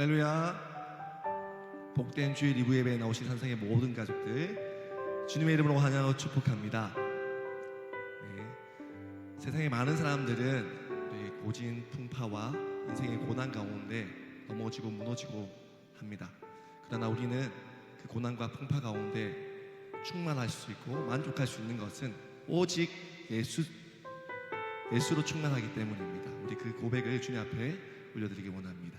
할렐루야. 복된 주일 리브 예배에 나오신 산상의 모든 가족들, 주님의 이름으로 환영하고 축복합니다. 세상의 많은 사람들은 고진 풍파와 인생의 고난 가운데 넘어지고 무너지고 합니다. 그러나 우리는 그 고난과 풍파 가운데 충만할 수 있고 만족할 수 있는 것은 오직 예수로 충만하기 때문입니다. 우리 그 고백을 주님 앞에 올려드리기 원합니다.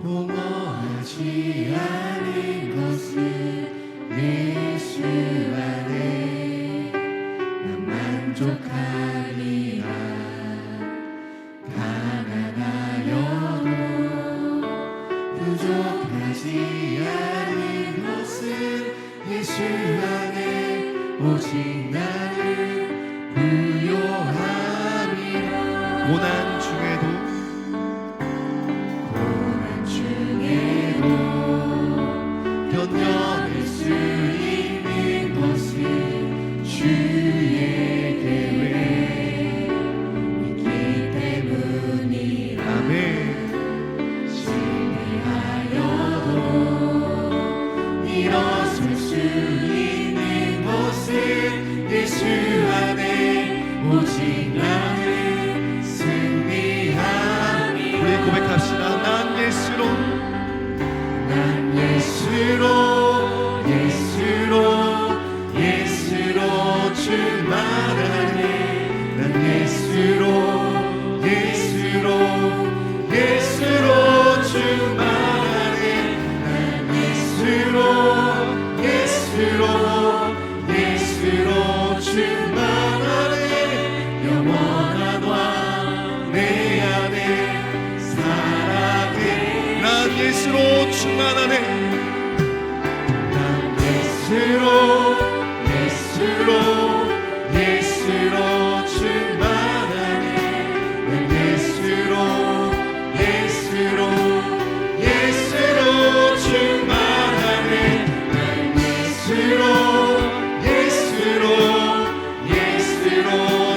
공허하지 않은 것은 예수 안에 난 만족하리라. 가난하여도 부족하지 않은 것은 예수 안에 오직 나는 부요함이라. 고난 중에도 견뎌낼 수 있는 것은 주의 계획 있기 때문이라. 아멘. 실패하여도 일어설 수 있는 것은 예수 안에 오직 나는 승리함이라. 우리 고백합시다. 난 예수로 충만하네. 난 예수로 충만하네. 난 예수로 충만하네. 영원한 왕 내 안에 살아계. 난 예수로 충만하네. 예수로 충만하네. 난 예수로 충만하네. 난 예수로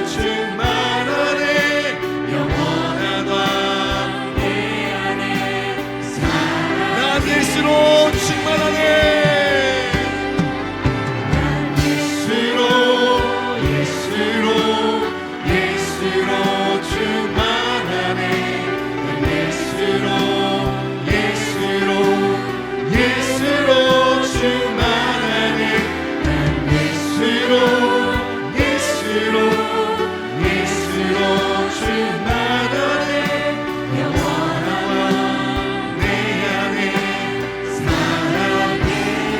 충만하네. 영원한 왕 내 안에 살아. 난 예수로 충만하네.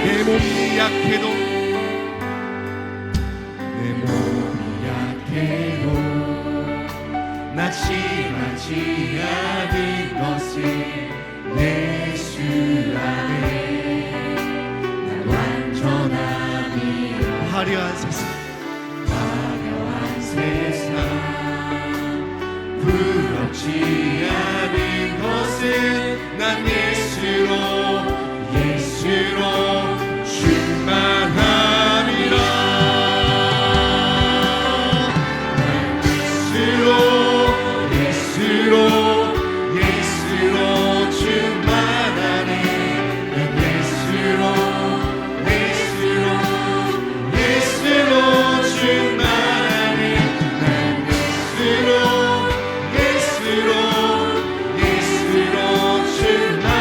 내 몸이 약해도 낙심하지 않은 것은 예수 안에 난 완전함이라. 화려한 세상 부럽지 않은 것은 난 예수로 충만함이라. 난 예수로 충만하네. 난 예수로 충만하네. 난 예수로 충만하네.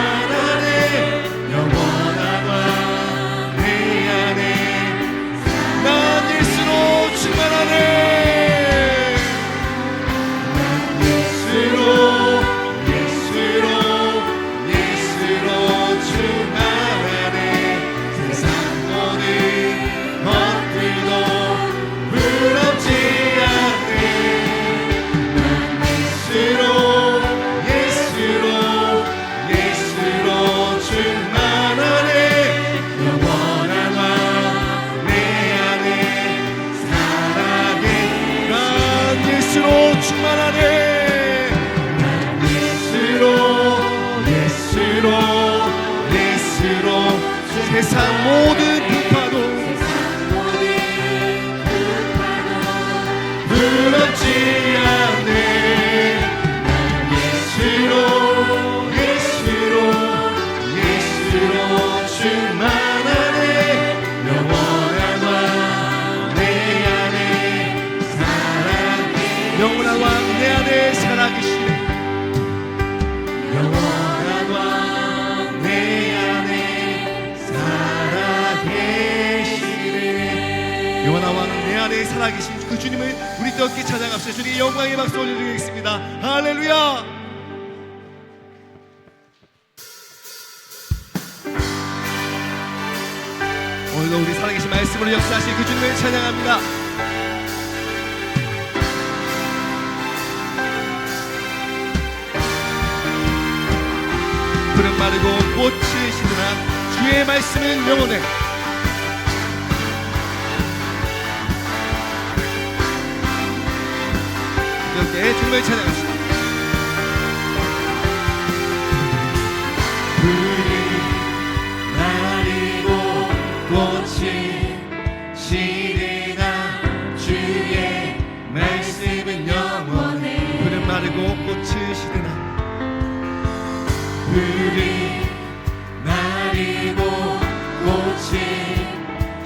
세상 모든 풍파도 두렵지 않네. 예수로 충만하네. 영원한 왕 내 안에 살아계시네. 영원한 왕 내 안에 살아계시네. 영원한 왕 내 안에 살아계시네. 영원한 왕 내 안에 살아계신 그 주님을 우리 뜨겁게 찬양합시다. 주님 영광의 박수 올려드리겠습니다. 할렐루야. 오늘도 우리 살아계신 말씀으로 역사하신 그 주님을 찬양합니다. 푸른 마르고 꽃이 시드나 주의 말씀은 영원해. 이렇게 주님을 찬양합시다. 푸른 마르고 꽃이 시드나 주의 말씀은 영원해. 푸른 마르고 꽃이 시드나 푸른 마르고 꽃이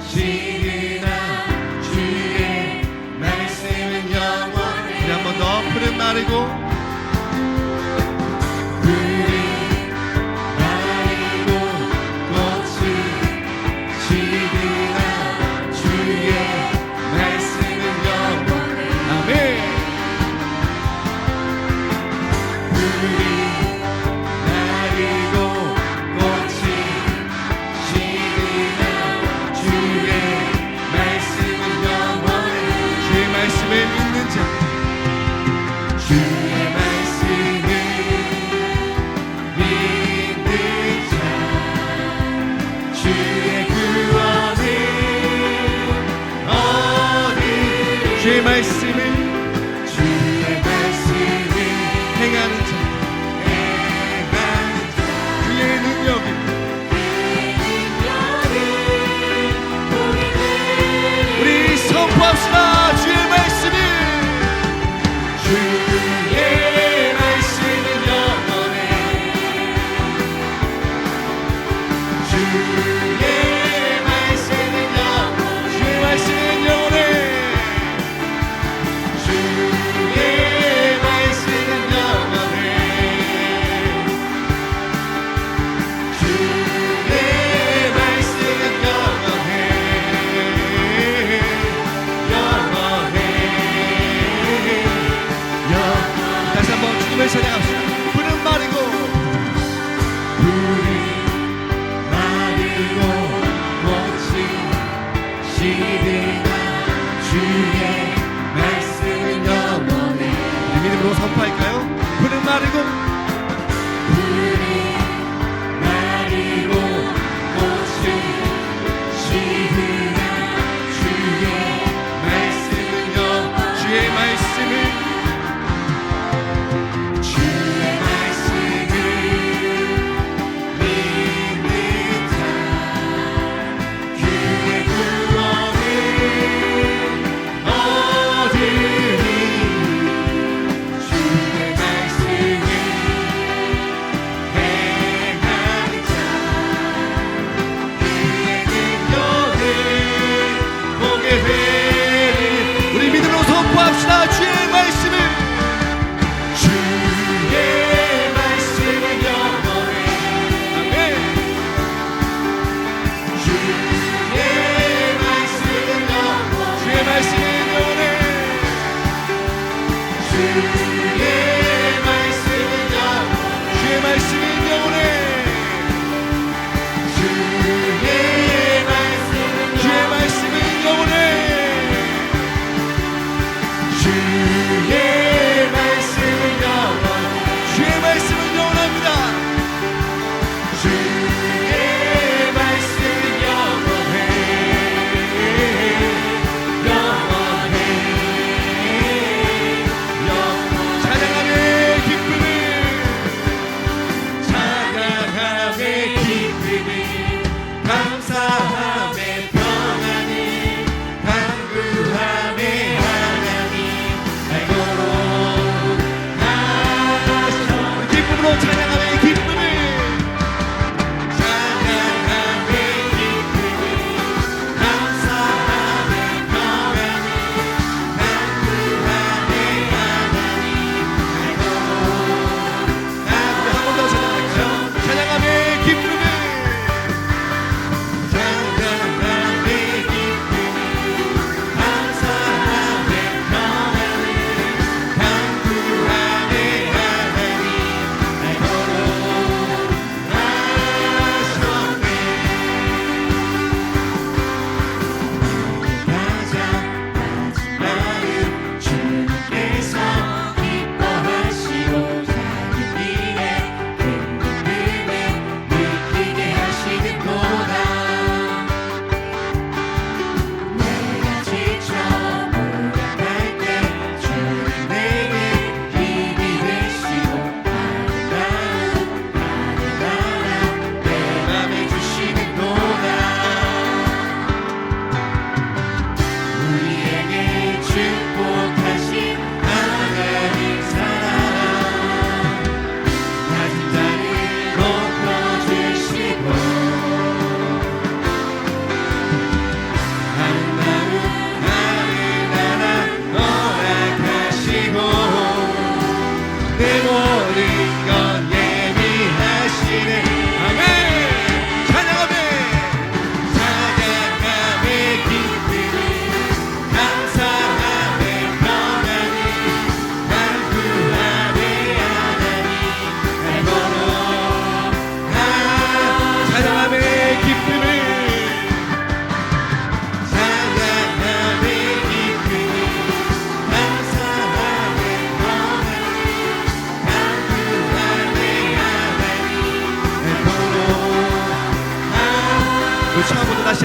시드나 주의 말씀은 영원해. 우리 한 번 더 푸른 마르고 푸른 마르고 꽃이 시드나 주의 말씀은 영원해. 아멘. 푸른 마르고 꽃이 시드나 주의 말씀은 영원해. 주의 말씀을 믿는 자 주의 말씀을 믿는 자 주의 구원은 얻으리. 주의 말씀을 주의 말씀을 행하는 자 행하는 자 그의 능력이 우리 선포합시다. 주의 말씀이 주의 말씀은 영원해. 주의 말씀은 영원해. 주의 말씀은 영원해.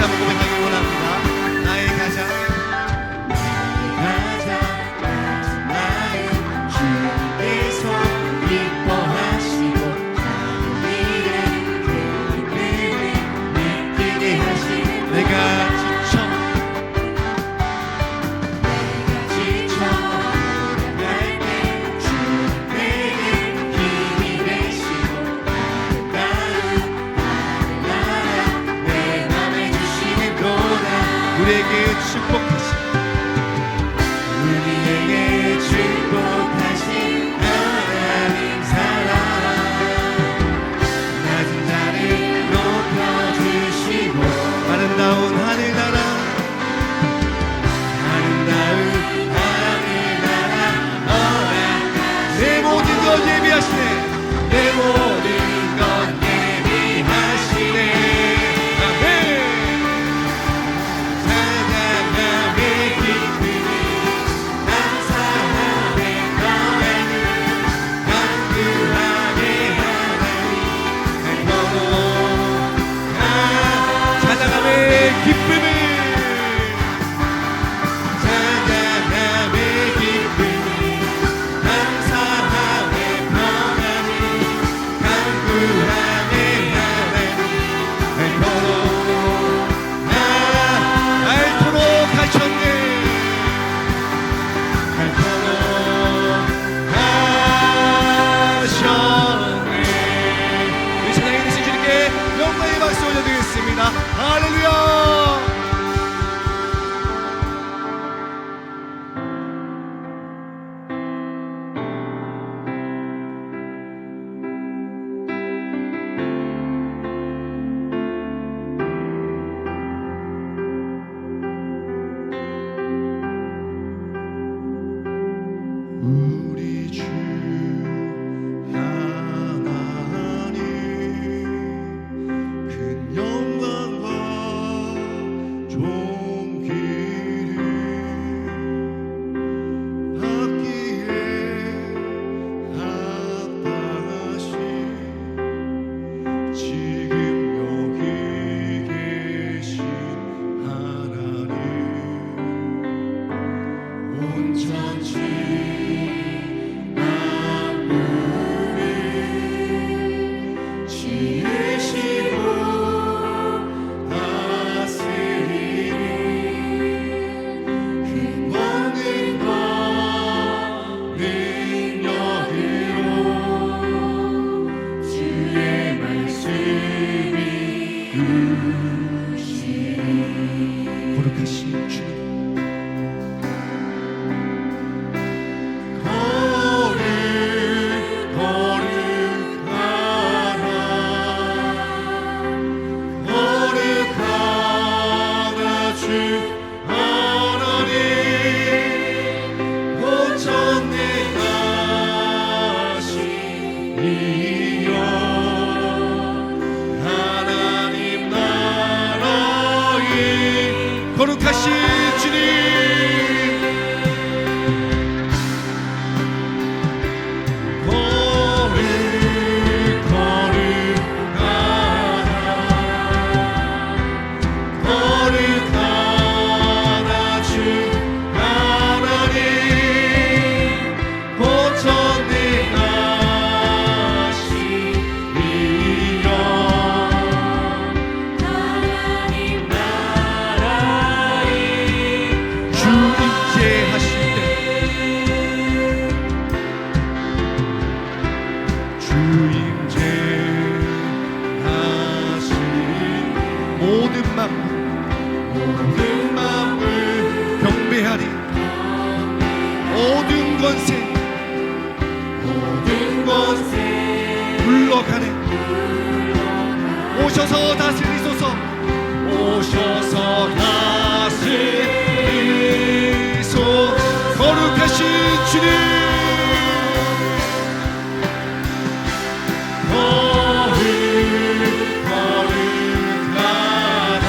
다시 한번 고백하기 원합니다. 나의 가장 나의 주께서 기뻐하시고 하늘에 그 기쁨을 느끼게 하시는 내가 지쳐 갈 때 주 내게 힘이 되시고 아름다운 하늘나라 내 맘에 주시는 도다 우리에게 축복하시 우리에게 축복하신 하나님 사랑 낮은 자를 높여주시고 아름다운 하늘나라 아름다운 하늘나라 내 모든 것 예비하시네 내 모든 것 예비하시네 아멘 사랑함의 기쁨이 감사함의 평안이 강구함의 하나님 찬양함의 기쁨을 찬양함의 기쁨이 감사함의 평안이 강구함의 하나님 알토록 하셨네 알토록 하셨네 우리 찬양이 되신 주님께 영광의 박수 올려드리겠습니다. 할렐루야. 우리 주 하나님 큰 영광과 존귀를 받기에 합당하신 지금 여기 계신 하나님 온전히 만물을 지으시고 다스리는 그 권능과 능력으로 주의 말씀이 이루시니 거룩하신 주님 거룩하나 주 하나님 고천내가신 이여 하나님 나라의 거룩하신 주님 거룩하나 주 하나님 고천내가신 이여 하나님 나라의 주 임재하실 때 주 임재하신 모든 만물 경배하리 모든 권세 물러가네 오셔서 다스리소서 오셔서 다스리소 거룩하신 주님 거룩하다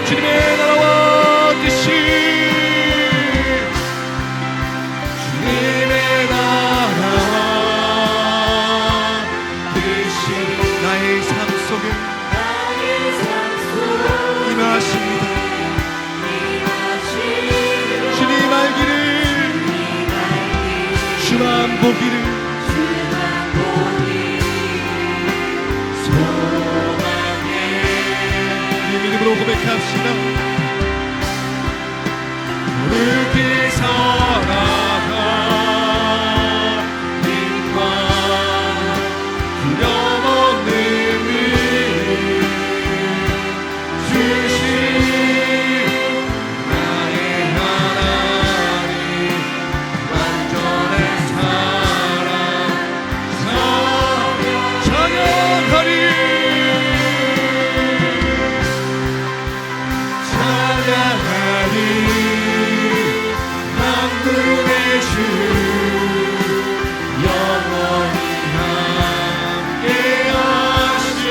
주님의 나라와 뜻이 주님의 나라와 뜻이 나의 삶 속에 임하십니다. 주님 알기를 주만 보기를 이름으로 고백합시다. 그렇게 살아가 빛과 두려움없는 을 주신 나의 하나님 완전한 사랑 찬양하리 만군의 주 영원히 함께하시네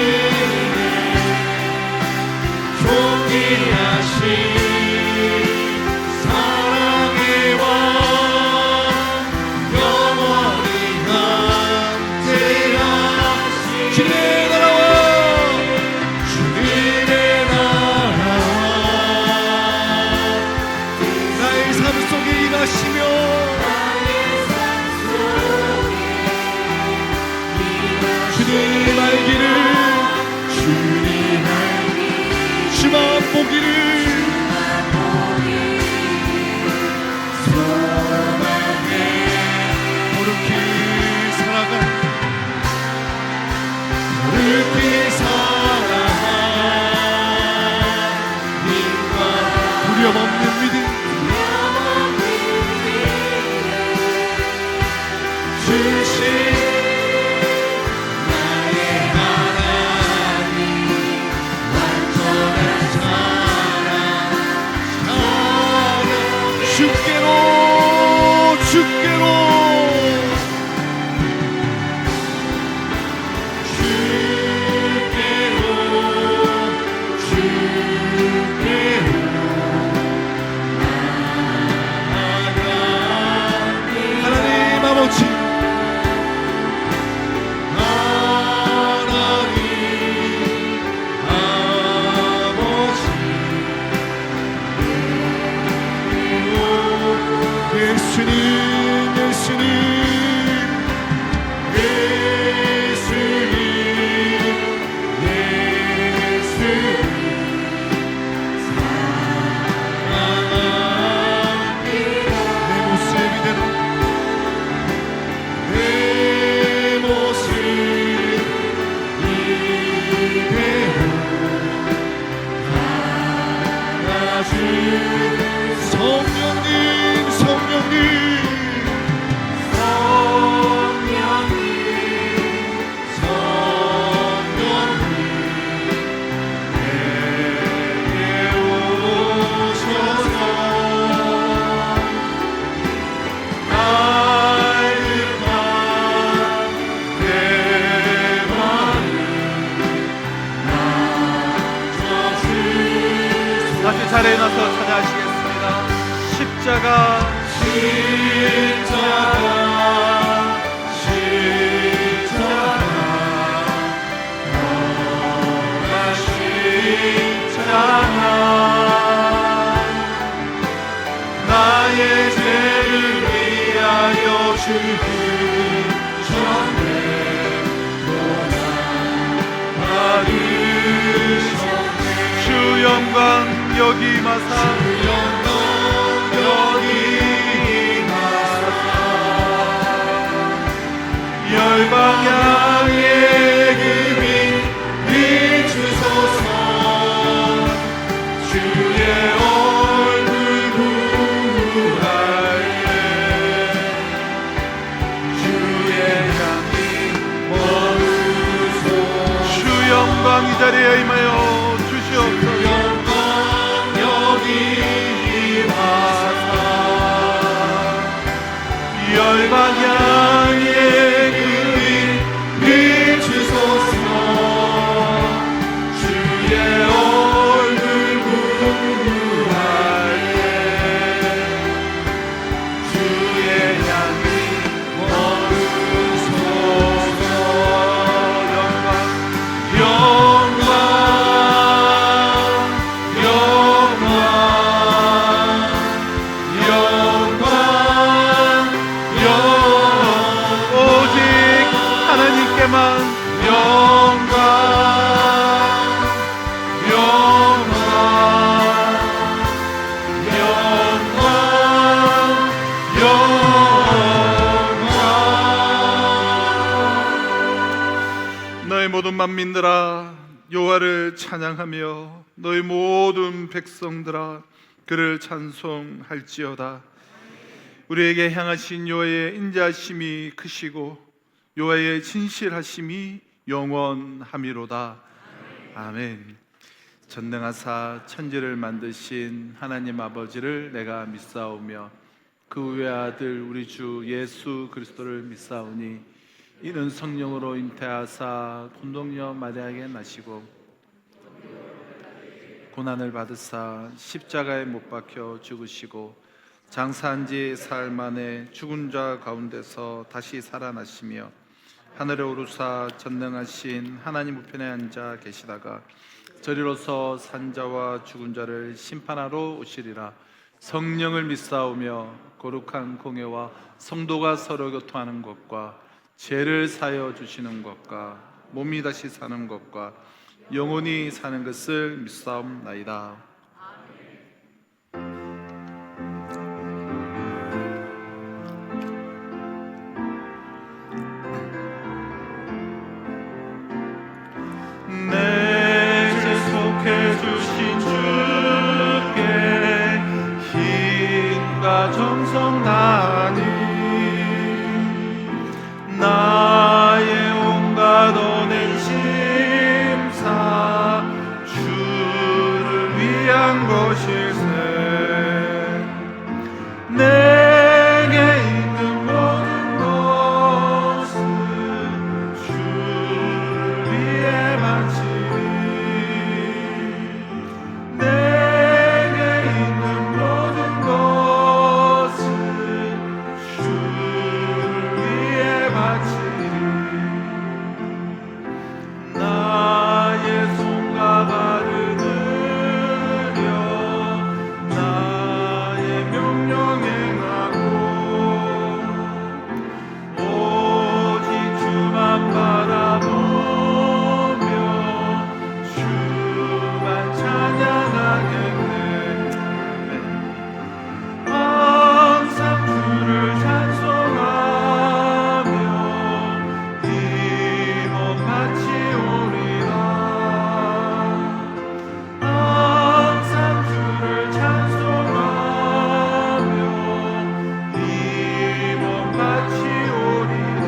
존귀하신 사랑의 왕 영원히 함께하시네 주님의 나라와 주님의 나라와 나의 삶 속에 임하시며 주님 알기를 주만 보기를 거룩히 살아가 그렇게 살아가 님과 두려움 없는 믿음 주신 나의 하나님 완전한 사랑 주께로 하나님 아버지 자리에 나서 찬양하시겠습니다. 십자가 나의 죄를 위하여 죽은 전에 주 영광 여기 마사 열방향의 금이 비추소서 주의 얼굴 구하에 주의 향기 머무소서 주 영광 이 자리에 임하여 주시옵소서. 영광 여기 임하사 열방향에 그리 비추소서. 주의 얼굴 궁금할 때 주의 향기 머무소서. 영광 영광 영광 영광 오직 하나님께만 영광 영광 영광 영광. 너희 모든 만민들아 여호와를 찬양하며 너희 모든 백성들아 그를 찬송할지어다. 우리에게 향하신 여호와의 인자하심이 크시고 여호와의 진실하심이 영원함이로다. 아멘. 전능하사 천지를 만드신 하나님 아버지를 내가 믿사오며 그 외아들 우리 주 예수 그리스도를 믿사오니 이는 성령으로 잉태하사 본동녀 마리아에게 나시고 고난을 받으사 십자가에 못 박혀 죽으시고 장사한 지 사흘 만에 죽은 자 가운데서 다시 살아나시며 하늘에 오르사 전능하신 하나님 우편에 앉아 계시다가 저리로서 산자와 죽은 자를 심판하러 오시리라. 성령을 믿사오며 거룩한 공예와 성도가 서로 교통하는 것과 죄를 사여 주시는 것과 몸이 다시 사는 것과 영원히 사는 것을 믿사옵나이다. 내 죄 속해 주신 주께 힘과 정성 나니 나의 온갖 언행 심사 주를 위한 것일세. 내게 있는 모든 것은 주를 위해 바치리. 내게 있는 모든 것은 주를 위해 바치리. 나의 손과 발을 들여 나의 명령 행하고 오직 주만 바라보며 주만 찬양하겠네. 항상 주를 찬송하며 이 몸 바치오리라. 항상 주를 찬송하며 이 몸 바치오리라.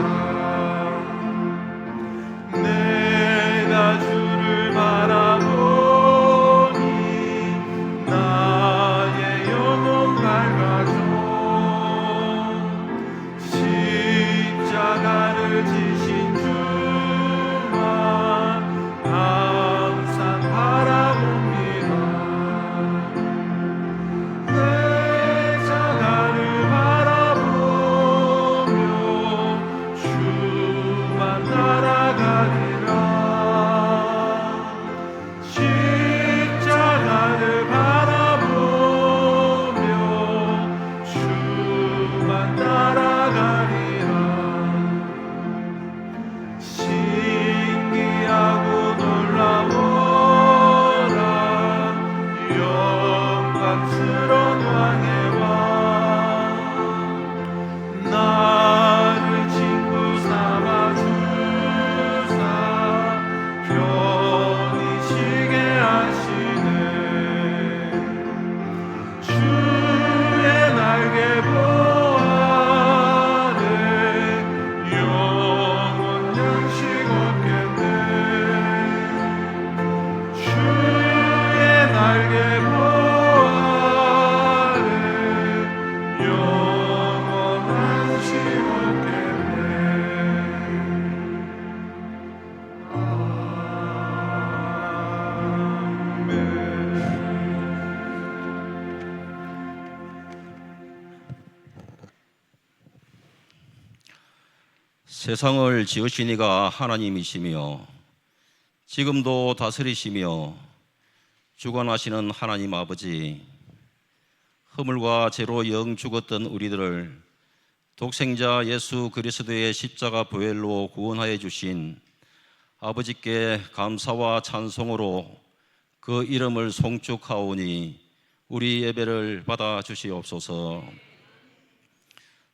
내가 주를 바라보니 나의 영혼 밝아져. 십자가를 지신 주만 항상 바라봅니다. 십자가를 바라보며 주만 따라가리라. 십자가를 바라보며 주만 따라가리라. 세상을 지으신 이가 하나님이시며 지금도 다스리시며 주관하시는 하나님 아버지, 허물과 죄로 영 죽었던 우리들을 독생자 예수 그리스도의 십자가 보혈로 구원하여 주신 아버지께 감사와 찬송으로 그 이름을 송축하오니 우리 예배를 받아 주시옵소서.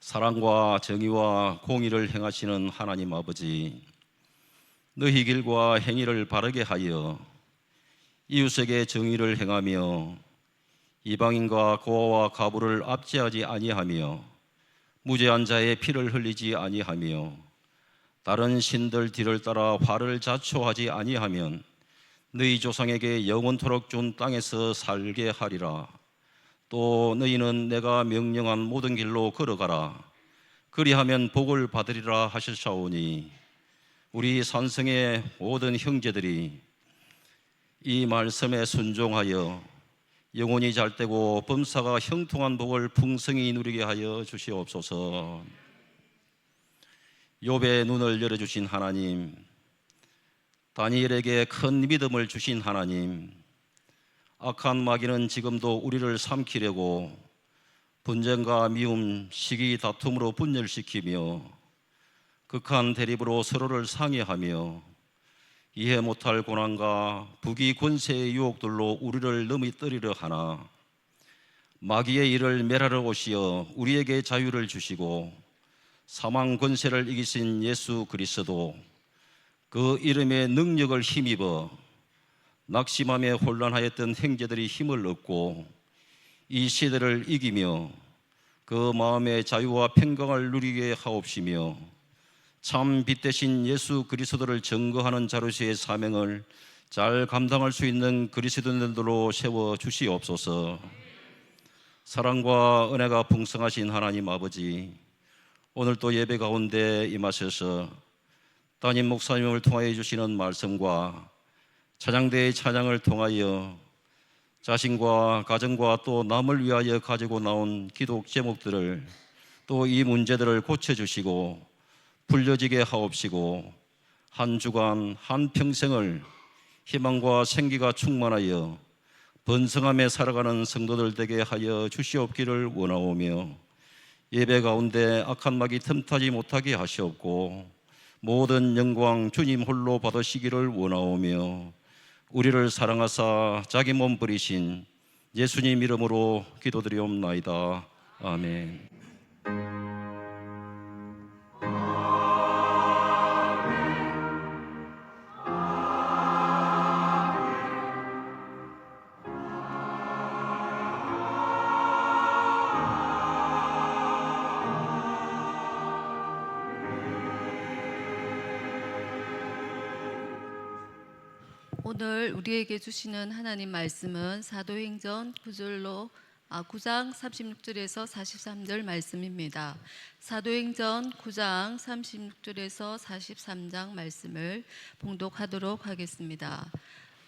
사랑과 정의와 공의를 행하시는 하나님 아버지, 너희 길과 행위를 바르게 하여 이웃에게 정의를 행하며 이방인과 고아와 가부를 압제하지 아니하며 무죄한 자의 피를 흘리지 아니하며 다른 신들 뒤를 따라 화를 자초하지 아니하면 너희 조상에게 영원토록 준 땅에서 살게 하리라. 또 너희는 내가 명령한 모든 길로 걸어가라. 그리하면 복을 받으리라 하셨사오니 우리 산성의 모든 형제들이 이 말씀에 순종하여 영혼이 잘되고 범사가 형통한 복을 풍성히 누리게 하여 주시옵소서. 욥의 눈을 열어주신 하나님, 다니엘에게 큰 믿음을 주신 하나님, 악한 마귀는 지금도 우리를 삼키려고 분쟁과 미움, 시기, 다툼으로 분열시키며 극한 대립으로 서로를 상해하며 이해 못할 고난과 부귀 권세의 유혹들로 우리를 넘어뜨리려 하나 마귀의 일을 멸하러 오시어 우리에게 자유를 주시고 사망 권세를 이기신 예수 그리스도, 그 이름의 능력을 힘입어 낙심함에 혼란하였던 형제들이 힘을 얻고 이 시대를 이기며 그 마음의 자유와 평강을 누리게 하옵시며 참 빛 대신 예수 그리스도를 증거하는 자로서의 사명을 잘 감당할 수 있는 그리스도인들로 세워 주시옵소서. 사랑과 은혜가 풍성하신 하나님 아버지, 오늘 또 예배 가운데 임하셔서 담임 목사님을 통하여 주시는 말씀과 찬양대의 찬양을 통하여 자신과 가정과 또 남을 위하여 가지고 나온 기도 제목들을 또 이 문제들을 고쳐주시고 불려지게 하옵시고 한 주간 한 평생을 희망과 생기가 충만하여 번성함에 살아가는 성도들 되게 하여 주시옵기를 원하오며 예배 가운데 악한 마귀 틈타지 못하게 하시옵고 모든 영광 주님 홀로 받으시기를 원하오며 우리를 사랑하사 자기 몸 버리신 예수님 이름으로 기도드리옵나이다. 아멘. 오늘 우리에게 주시는 하나님 말씀은 사도행전 9장 36절에서 43절 말씀입니다. 사도행전 9장 36절에서 43장 말씀을 봉독하도록 하겠습니다.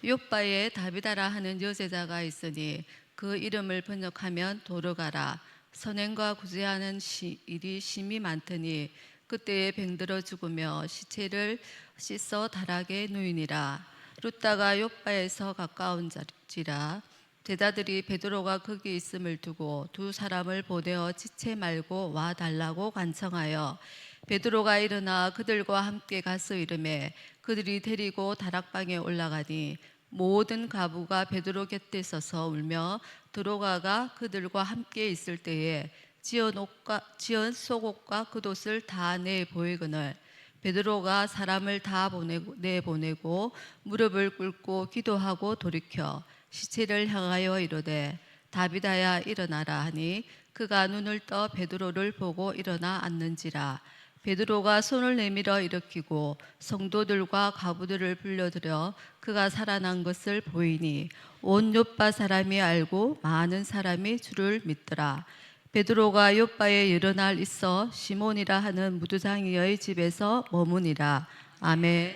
욥바에 다비다라 하는 여제자가 있으니 그 이름을 번역하면 도르가라. 선행과 구제하는 일이 심히 많더니 그때에 병들어 죽으며 시체를 씻어 다락에 누이니라. 룻다가 욥바에서 가까운지라 제자들이 베드로가 거기 있음을 두고 두 사람을 보내어 지체 말고 와 달라고 간청하여 베드로가 일어나 그들과 함께 가서 이르매 그들이 데리고 다락방에 올라가니 모든 가부가 베드로 곁에 서서 울며 드로가가 그들과 함께 있을 때에 지은 속옷과 겉옷을 다 내 보이거늘 베드로가 사람을 다 내보내고 무릎을 꿇고 기도하고 돌이켜 시체를 향하여 이르되 다비다야 일어나라 하니 그가 눈을 떠 베드로를 보고 일어나 앉는지라. 베드로가 손을 내밀어 일으키고 성도들과 가부들을 불러들여 그가 살아난 것을 보이니 온 욥바 사람이 알고 많은 사람이 주를 믿더라. 베드로가 욥바에 여러 날 있어 시몬이라 하는 무두장이의 집에서 머무니라. 아멘.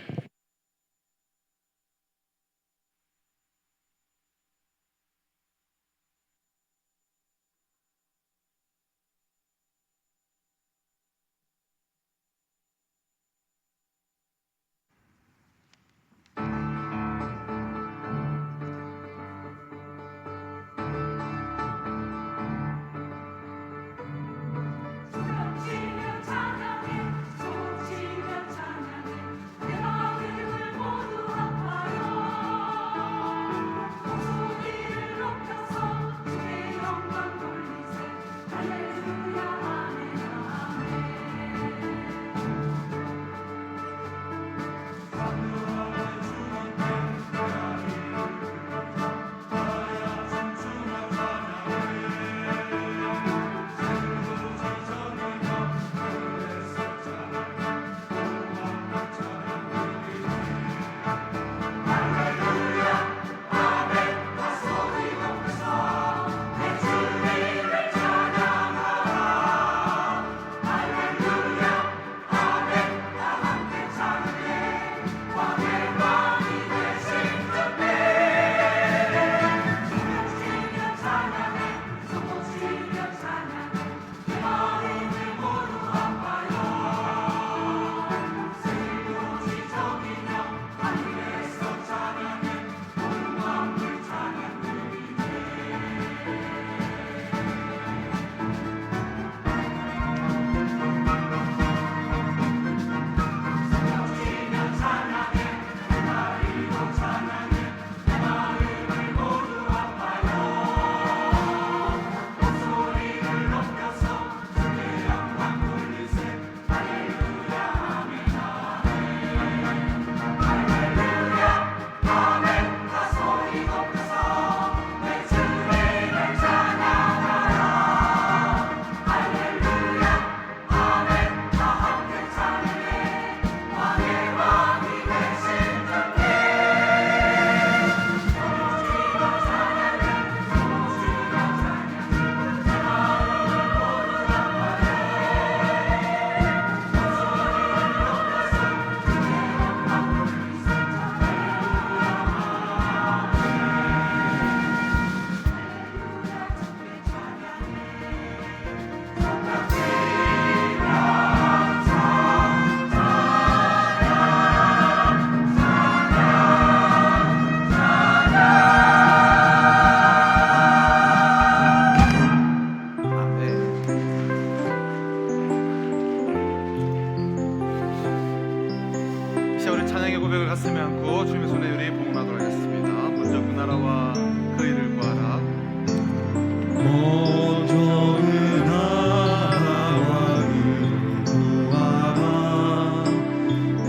고백을 가슴에 안고 주님의 손에 우리 봉헌하도록 하겠습니다. 먼저 그 나라와 그 일을 구하라. 먼저 그 나라와 의를 구하라. 그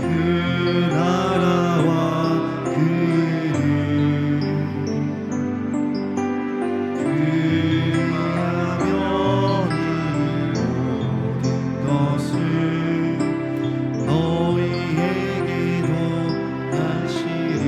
나라와 그 일을 구하면 이 모든 것을 너희에게도 하시리라.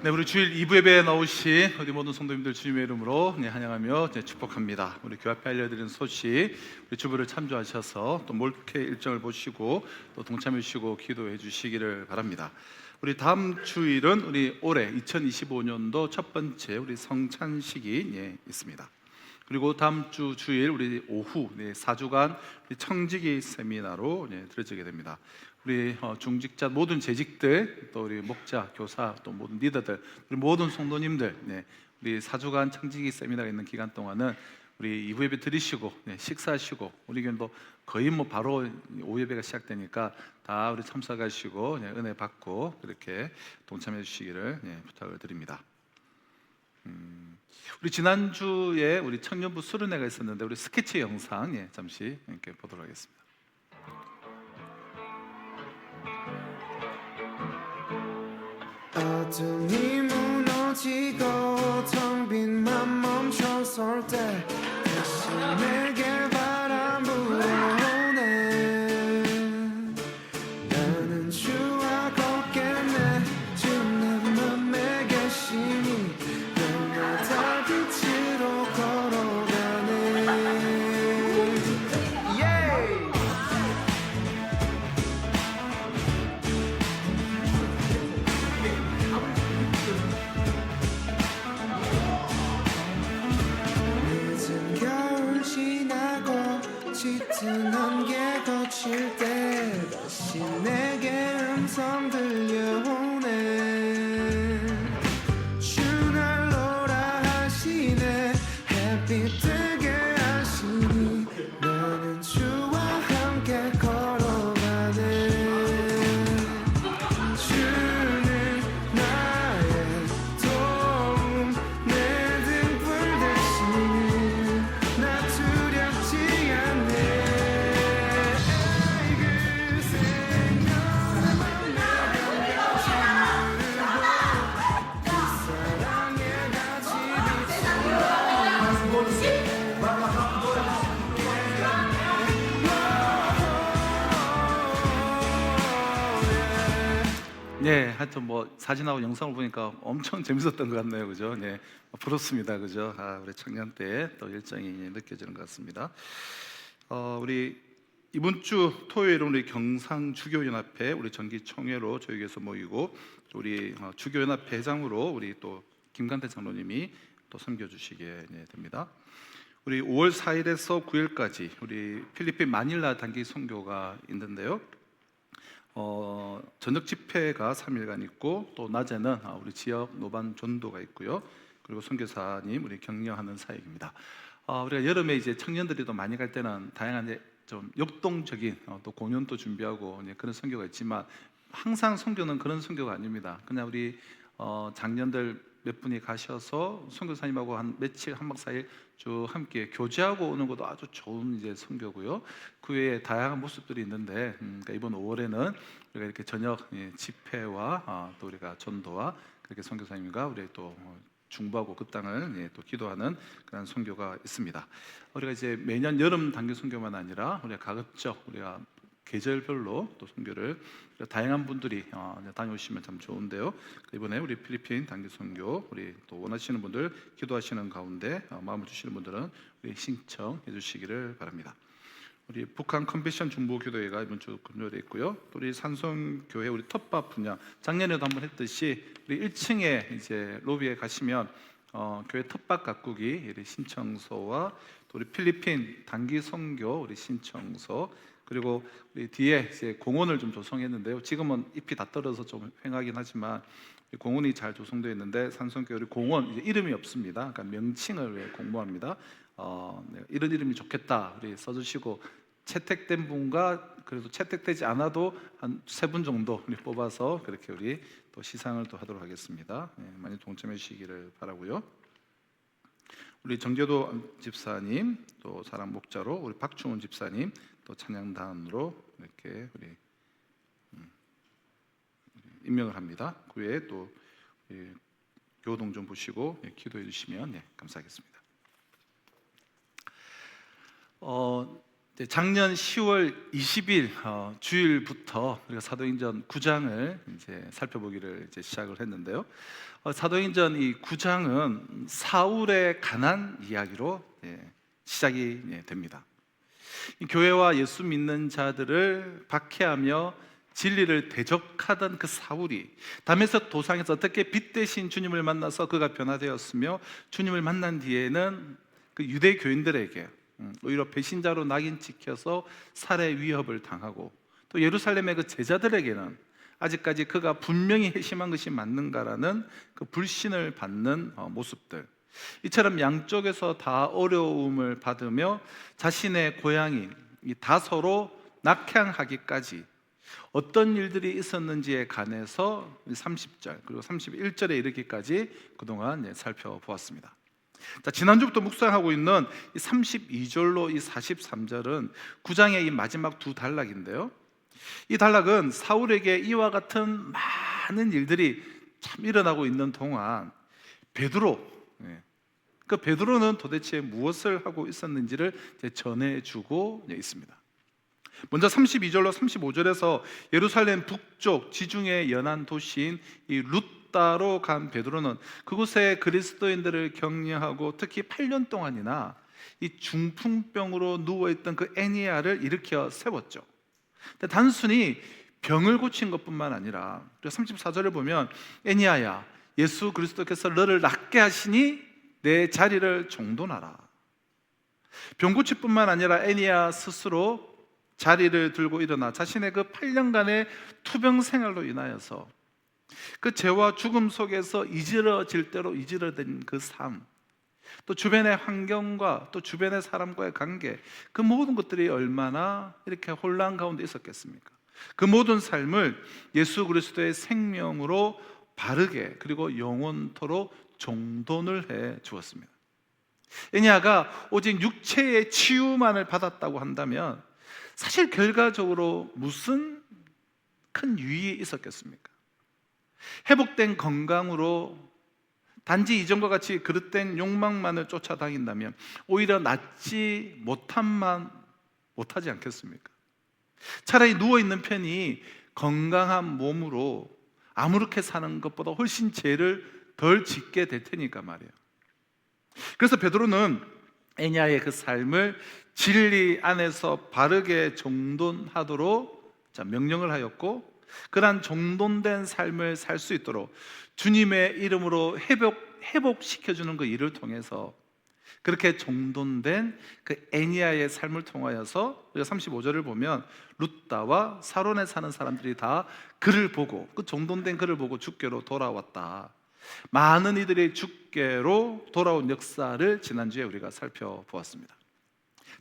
네, 우리 주일 2부 예배에 나오신 우리 모든 성도님들 주님의 이름으로 환영하며 축복합니다. 우리 교회 앞에 알려드리는 소식, 우리 주부를 참조하셔서 또 몰케 일정을 보시고 또 동참해 주시고 기도해 주시기를 바랍니다. 우리 다음 주일은 우리 올해 2025년도 첫 번째 우리 성찬식이 있습니다. 그리고 다음 주 주일 우리 오후 4주간 청지기 세미나로 들어지게 됩니다. 우리 중직자 모든 재직들, 또 우리 목자, 교사, 또 모든 리더들, 우리 모든 성도님들, 우리 4주간 청지기 세미나가 있는 기간 동안은 우리 2부 예배 드리시고 식사하시고, 우리 교회도 거의 바로 오후 예배가 시작되니까 다 우리 참석하시고 은혜 받고 그렇게 동참해 주시기를 부탁을 드립니다. 우리 지난주에 우리 청년부 수련회가 있었는데 우리 스케치 영상 잠시 이렇게 보도록 하겠습니다. 어둠이 무너지고 텅 빈 맘 멈춰설 때 다시 내게 바람 불어오네. 나는 주와 걷겠네. 주 내 맘에 계시니 날마다 빛으로 걸어가네. yeah! 늦은 겨울 지나고 짙은 안개 거칠 때 다시 내게 음성 들려오네. 주 날 오라 하시네. 햇빛 뜨게 하시니 나는 주와 함께 걸어가네. 주는 나의 도움, 내 등불 되시니 나 두렵지 않네. 그 생각만 나면 그 사랑에 같이 하여튼 사진하고 영상을 보니까 엄청 재밌었던 것 같네요, 그죠? 부럽습니다, 그죠? 우리 청년 때 또 열정이 느껴지는 것 같습니다. 우리 이번 주 토요일은 우리 경상주교연합회 우리 정기총회로 저희에서 모이고, 우리 주교연합회 회장으로 우리 또 김간태 장로님이 또 섬겨주시게 됩니다. 우리 5월 4일에서 9일까지 우리 필리핀 마닐라 단기 선교가 있는데요. 저녁 집회가 3일간 있고, 또 낮에는 우리 지역 노반 전도가 있고요. 그리고 선교사님 우리 격려하는 사역입니다. 우리가 여름에 이제 청년들이 또 많이 갈 때는 다양한 좀 역동적인 또 공연도 준비하고 그런 선교가 있지만, 항상 선교는 그런 선교가 아닙니다. 그냥 우리 장년들 몇 분이 가셔서 선교사님하고 한 며칠, 한 박 4일 쭉 함께 교제하고 오는 것도 아주 좋은 이제 선교고요. 그 외에 다양한 모습들이 있는데, 그러니까 이번 5월에는 우리가 이렇게 저녁 집회와 또 우리가 전도와 그렇게 선교사님과 우리 또 중보하고 그 땅을 또 기도하는 그런 선교가 있습니다. 우리가 이제 매년 여름 단기 선교만 아니라 우리가 가급적 우리가 계절별로 또 선교를 다양한 분들이 다녀오시면 참 좋은데요. 이번에 우리 필리핀 단기 선교 우리 또 원하시는 분들 기도하시는 가운데 마음을 주시는 분들은 우리 신청해 주시기를 바랍니다. 우리 북한 컨벤션 중보기도회가 이번 주 금요일에 있고요. 또 우리 산성교회 우리 텃밭 분야 작년에도 한번 했듯이 우리 1층에 이제 로비에 가시면 교회 텃밭 가꾸기 우리 신청서와 또 우리 필리핀 단기 선교 우리 신청서 그리고 우리 뒤에 이제 공원을 좀 조성했는데요. 지금은 잎이 다 떨어져서 좀 휑하긴 하지만 공원이 잘 조성되어 있는데 산성교회 우리 공원 이제 이름이 없습니다. 그러니까 명칭을 공모합니다. 네, 이런 이름이 좋겠다 우리 써주시고 채택된 분과 그래도 채택되지 않아도 한 3분 정도 우리 뽑아서 그렇게 우리 또 시상을 또 하도록 하겠습니다. 네, 많이 동참해 주시기를 바라고요. 우리 정재도 집사님 또 사랑 목자로 우리 박충훈 집사님 또 찬양단으로 이렇게 우리 임명을 합니다. 그 외에 또 교동 좀 보시고 기도해 주시면 감사하겠습니다. 작년 10월 20일 주일부터 우리가 사도행전 9장을 이제 살펴보기를 이제 시작을 했는데요. 사도행전 이 9장은 사울에 관한 이야기로 시작이 됩니다. 이 교회와 예수 믿는 자들을 박해하며 진리를 대적하던 그 사울이 다메섹 도상에서 어떻게 빛 대신 주님을 만나서 그가 변화되었으며 주님을 만난 뒤에는 그 유대 교인들에게 오히려 배신자로 낙인 찍혀서 살해 위협을 당하고 또 예루살렘의 그 제자들에게는 아직까지 그가 분명히 회심한 것이 맞는가라는 그 불신을 받는 모습들, 이처럼 양쪽에서 다 어려움을 받으며 자신의 고향인 이 다소로 낙향하기까지 어떤 일들이 있었는지에 관해서 30절 그리고 31절에 이르기까지 그동안 살펴보았습니다. 자, 지난주부터 묵상하고 있는 이 32절로 이 43절은 9장의 이 마지막 두 단락인데요. 이 단락은 사울에게 이와 같은 많은 일들이 참 일어나고 있는 동안 베드로, 그 베드로는 도대체 무엇을 하고 있었는지를 전해주고 있습니다. 먼저 32절로 35절에서 예루살렘 북쪽 지중해 연안 도시인 이 룻다로 간 베드로는 그곳에 그리스도인들을 격려하고 특히 8년 동안이나 이 중풍병으로 누워있던 그 애니야를 일으켜 세웠죠. 근데 단순히 병을 고친 것뿐만 아니라 34절을 보면 애니야야 예수 그리스도께서 너를 낫게 하시니 내 자리를 정돈하라. 병 고칠 뿐만 아니라 애니야 스스로 자리를 들고 일어나 자신의 그 8년간의 투병 생활로 인하여서 그 죄와 죽음 속에서 이지러질 대로 이지러진 그 삶, 또 주변의 환경과 또 주변의 사람과의 관계, 그 모든 것들이 얼마나 이렇게 혼란 가운데 있었겠습니까? 그 모든 삶을 예수 그리스도의 생명으로 바르게 그리고 영원토록 정돈을 해 주었습니다. 애니야가 오직 육체의 치유만을 받았다고 한다면 사실 결과적으로 무슨 큰 유익이 있었겠습니까? 회복된 건강으로 단지 이전과 같이 그릇된 욕망만을 쫓아다닌다면 오히려 낫지 못하지 않겠습니까? 차라리 누워있는 편이 건강한 몸으로 아무렇게 사는 것보다 훨씬 죄를 덜 짓게 될 테니까 말이에요. 그래서 베드로는 애니야의 그 삶을 진리 안에서 바르게 정돈하도록 명령을 하였고, 그러한 정돈된 삶을 살 수 있도록 주님의 이름으로 회복시켜주는 그 일을 통해서 그렇게 정돈된 그 애니야의 삶을 통하여서 우리가 35절을 보면 룻다와 사론에 사는 사람들이 다 그를 보고, 그 정돈된 그를 보고 주께로 돌아왔다. 많은 이들이 주께로 돌아온 역사를 지난주에 우리가 살펴보았습니다.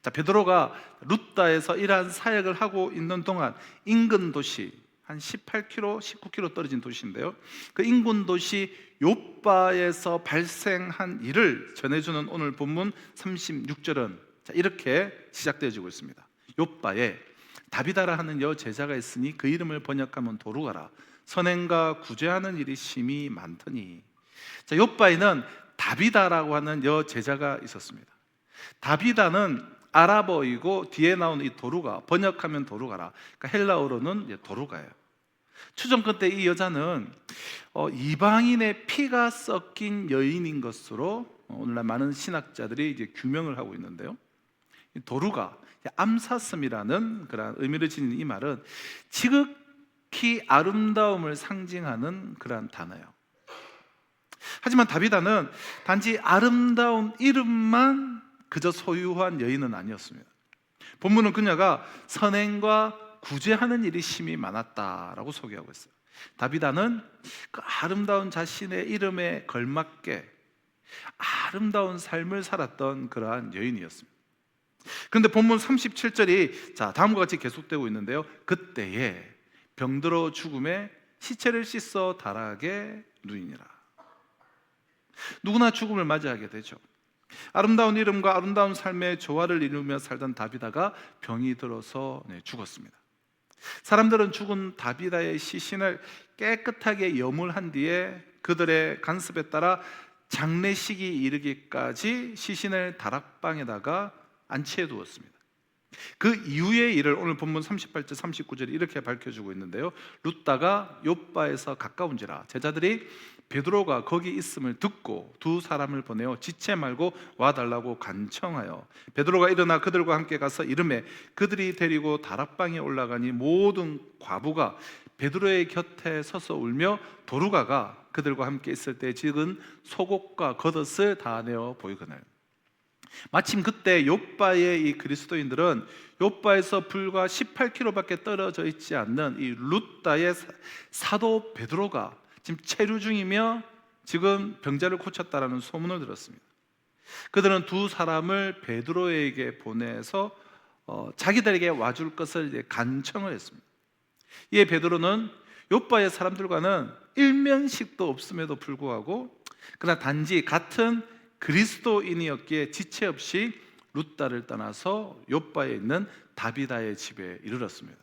자, 베드로가 룻다에서 이러한 사역을 하고 있는 동안 인근 도시 한 18km, 19km 떨어진 도시인데요, 그 인근 도시 욥바에서 발생한 일을 전해주는 오늘 본문 36절은 이렇게 시작되어지고 있습니다. 욥바에 다비다라 하는 여제자가 있으니 그 이름을 번역하면 도루가라. 선행과 구제하는 일이 심히 많더니. 자, 욥바에는 다비다라고 하는 여제자가 있었습니다. 다비다는 아랍어이고 뒤에 나오는 이 도루가, 번역하면 도루가라, 그러니까 헬라어로는 도루가예요. 추정권 때 이 여자는 이방인의 피가 섞인 여인인 것으로 오늘날 많은 신학자들이 이제 규명을 하고 있는데요, 이 도루가 암사슴이라는 그런 의미를 지닌 이 말은 지극히 아름다움을 상징하는 그러한 단어예요. 하지만 다비다는 단지 아름다운 이름만 그저 소유한 여인은 아니었습니다. 본문은 그녀가 선행과 구제하는 일이 심히 많았다라고 소개하고 있어요. 다비다는 그 아름다운 자신의 이름에 걸맞게 아름다운 삶을 살았던 그러한 여인이었습니다. 그런데 본문 37절이 다음과 같이 계속되고 있는데요. 그때에 병들어 죽음에 시체를 씻어 다락에 누이니라. 누구나 죽음을 맞이하게 되죠. 아름다운 이름과 아름다운 삶의 조화를 이루며 살던 다비다가 병이 들어서 죽었습니다. 사람들은 죽은 다비다의 시신을 깨끗하게 염을한 뒤에 그들의 간섭에 따라 장례식이 이르기까지 시신을 다락방에다가 안치해 두었습니다. 그 이후의 일을 오늘 본문 38절 39절이 이렇게 밝혀주고 있는데요. 룻다가 욥바에서 가까운지라 제자들이 베드로가 거기 있음을 듣고 두 사람을 보내어 지체 말고 와달라고 간청하여 베드로가 일어나 그들과 함께 가서 이르매 그들이 데리고 다락방에 올라가니 모든 과부가 베드로의 곁에 서서 울며 도루가가 그들과 함께 있을 때 찍은 속옷과 겉옷을 다 내어 보이거늘. 마침 그때 욥바의 이 그리스도인들은 욥바에서 불과 18km밖에 떨어져 있지 않는 이 룻다의 사도 베드로가 지금 체류 중이며 지금 병자를 고쳤다라는 소문을 들었습니다. 그들은 두 사람을 베드로에게 보내서 자기들에게 와줄 것을 이제 간청을 했습니다. 이에 베드로는 욥바의 사람들과는 일면식도 없음에도 불구하고 그러나 단지 같은 그리스도인이었기에 지체 없이 룻다를 떠나서 욥바에 있는 다비다의 집에 이르렀습니다.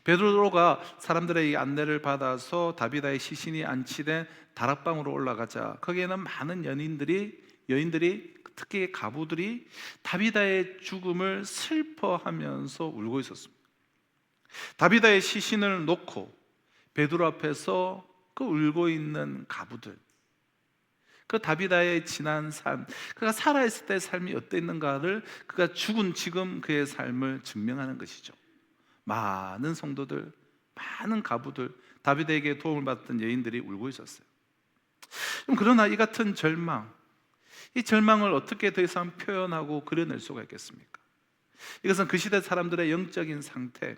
베드로가 사람들의 이 안내를 받아서 다비다의 시신이 안치된 다락방으로 올라가자 거기에는 많은 여인들이 특히 가부들이 다비다의 죽음을 슬퍼하면서 울고 있었습니다. 다비다의 시신을 놓고 베드로 앞에서 그 울고 있는 가부들, 그 다비다의 지난 삶, 그가 살아있을 때의 삶이 어땠는가를 그가 죽은 지금 그의 삶을 증명하는 것이죠. 많은 성도들, 많은 가부들, 다비다에게 도움을 받던 여인들이 울고 있었어요. 그러나 이 같은 절망, 이 절망을 어떻게 더 이상 표현하고 그려낼 수가 있겠습니까? 이것은 그 시대 사람들의 영적인 상태,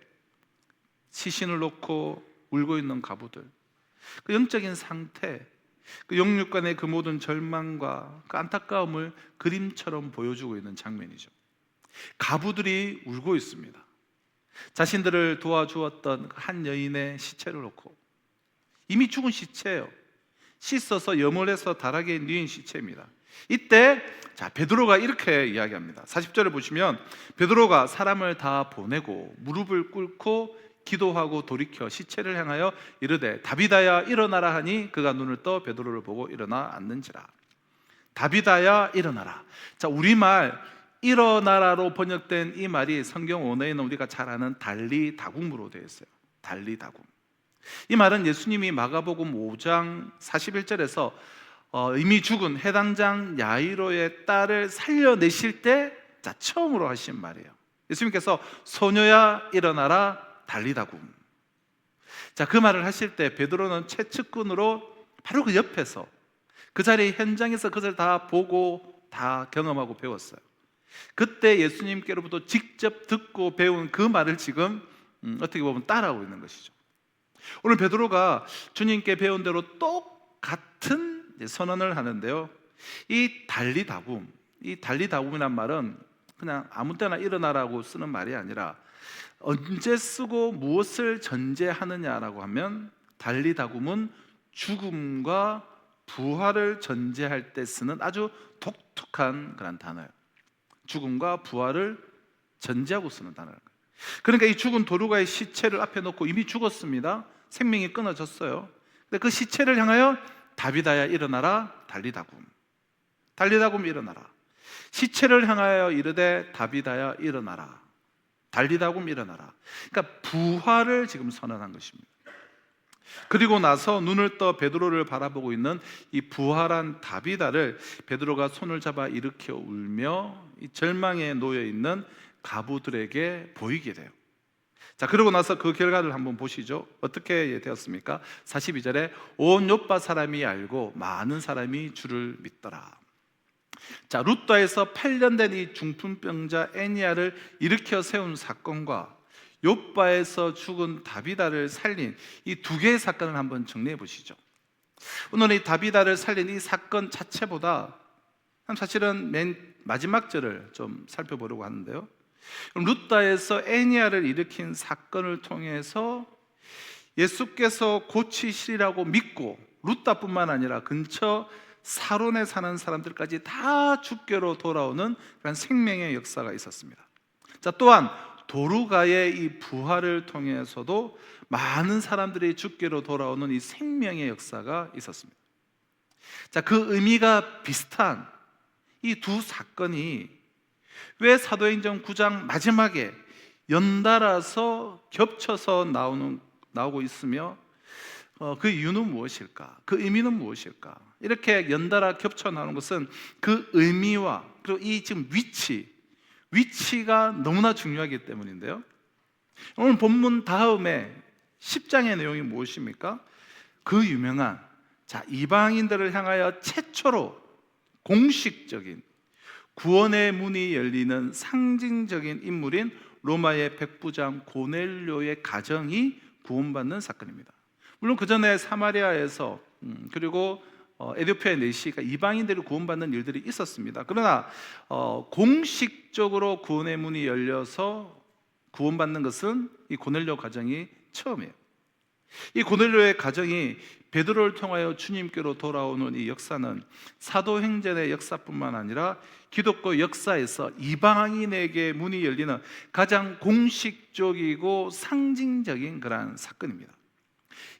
시신을 놓고 울고 있는 가부들, 그 영적인 상태, 그 영육간의 그 모든 절망과 그 안타까움을 그림처럼 보여주고 있는 장면이죠. 가부들이 울고 있습니다. 자신들을 도와주었던 한 여인의 시체를 놓고, 이미 죽은 시체예요. 씻어서 염을 해서 다락에 누인 시체입니다. 이때 베드로가 이렇게 이야기합니다. 40절을 보시면 베드로가 사람을 다 보내고 무릎을 꿇고 기도하고 돌이켜 시체를 향하여 이르되 다비다야 일어나라 하니 그가 눈을 떠 베드로를 보고 일어나 앉는지라. 다비다야 일어나라. 우리말 일어나라로 번역된 이 말이 성경 원어에는 우리가 잘 아는 달리다굼으로 되어 있어요. 달리다굼. 이 말은 예수님이 마가복음 5장 41절에서 이미 죽은 해당장 야이로의 딸을 살려내실 때 처음으로 하신 말이에요. 예수님께서 소녀야 일어나라 달리다굼. 그 말을 하실 때 베드로는 채측근으로 바로 그 옆에서 그 자리 현장에서 그것을 다 보고 다 경험하고 배웠어요. 그때 예수님께로부터 직접 듣고 배운 그 말을 지금 어떻게 보면 따라하고 있는 것이죠. 오늘 베드로가 주님께 배운 대로 똑같은 선언을 하는데요. 이 달리다굼이란 말은 그냥 아무 때나 일어나라고 쓰는 말이 아니라 언제 쓰고 무엇을 전제하느냐라고 하면 달리다굼은 죽음과 부활을 전제할 때 쓰는 아주 독특한 그런 단어예요. 죽음과 부활을 전제하고 쓰는 단어예요. 그러니까 이 죽은 도루가의 시체를 앞에 놓고 이미 죽었습니다. 생명이 끊어졌어요. 근데 그 시체를 향하여 다비다야 일어나라 달리다굼 일어나라. 시체를 향하여 이르되 다비다야 일어나라 달리다굼 일어나라. 그러니까 부활을 지금 선언한 것입니다. 그리고 나서 눈을 떠 베드로를 바라보고 있는 이 부활한 다비다를 베드로가 손을 잡아 일으켜 울며 이 절망에 놓여 있는 가부들에게 보이게 돼요. 자, 그러고 나서 그 결과를 한번 보시죠. 어떻게 되었습니까? 42절에 온 요파 사람이 알고 많은 사람이 주를 믿더라. 자, 루다에서 8년 된 이 중풍병자 애니야를 일으켜 세운 사건과 요바에서 죽은 다비다를 살린 이 두 개의 사건을 한번 정리해 보시죠. 오늘 이 다비다를 살린 이 사건 자체보다 사실은 맨 마지막 절을 좀 살펴보려고 하는데요. 루다에서 애니야를 일으킨 사건을 통해서 예수께서 고치시리라고 믿고 루다뿐만 아니라 근처 사론에 사는 사람들까지 다 주께로 돌아오는 그런 생명의 역사가 있었습니다. 자, 또한 도루가의 이 부활을 통해서도 많은 사람들이 주께로 돌아오는 이 생명의 역사가 있었습니다. 자, 그 의미가 비슷한 이 두 사건이 왜 사도행전 9장 마지막에 연달아서 겹쳐서 나오고 있으며 그 이유는 무엇일까? 그 의미는 무엇일까? 이렇게 연달아 겹쳐 나오는 것은 그 의미와 그리고 이 지금 위치가 너무나 중요하기 때문인데요. 오늘 본문 다음에 10장의 내용이 무엇입니까? 그 유명한 이방인들을 향하여 최초로 공식적인 구원의 문이 열리는 상징적인 인물인 로마의 백부장 고넬료의 가정이 구원받는 사건입니다. 물론 그 전에 사마리아에서 그리고 에디오피아의 내시가 이방인들이 구원받는 일들이 있었습니다. 그러나 공식적으로 구원의 문이 열려서 구원받는 것은 이 고넬료 가정이 처음이에요. 이 고넬료의 가정이 베드로를 통하여 주님께로 돌아오는 이 역사는 사도행전의 역사뿐만 아니라 기독교 역사에서 이방인에게 문이 열리는 가장 공식적이고 상징적인 그러한 사건입니다.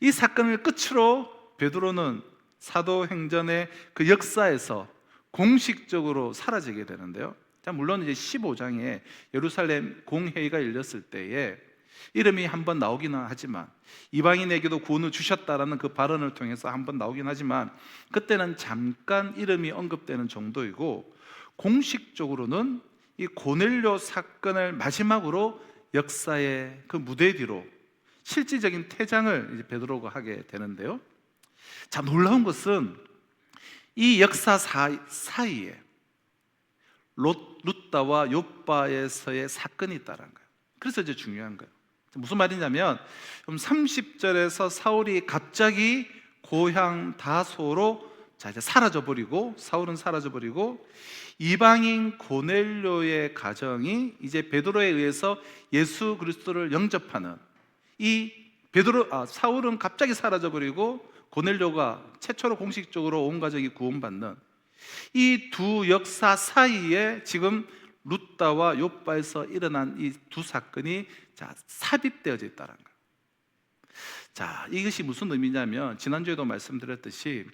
이 사건을 끝으로 베드로는 사도행전의 그 역사에서 공식적으로 사라지게 되는데요. 자, 물론 이제 15장에 예루살렘 공회의가 열렸을 때에 이름이 한번 나오기는 하지만 이방인에게도 구원을 주셨다라는 그 발언을 통해서 한번 나오긴 하지만 그때는 잠깐 이름이 언급되는 정도이고 공식적으로는 이 고넬료 사건을 마지막으로 역사의 그 무대 뒤로 실질적인 퇴장을 이제 베드로가 하게 되는데요. 자, 놀라운 것은 이 역사 사이에 루다와 요바에서의 사건이 있다는 거예요. 그래서 이제 중요한 거예요. 무슨 말이냐면 30절에서 사울이 갑자기 고향 다소로 이제 사라져버리고 사울은 사라져버리고 이방인 고넬료의 가정이 이제 베드로에 의해서 예수 그리스도를 영접하는 이 사울은 갑자기 사라져버리고 고넬료가 최초로 공식적으로 온 가족이 구원받는 이 두 역사 사이에 지금 루다와 요바에서 일어난 이 두 사건이 삽입되어져 있다는 거예요. 자, 이것이 무슨 의미냐면 지난주에도 말씀드렸듯이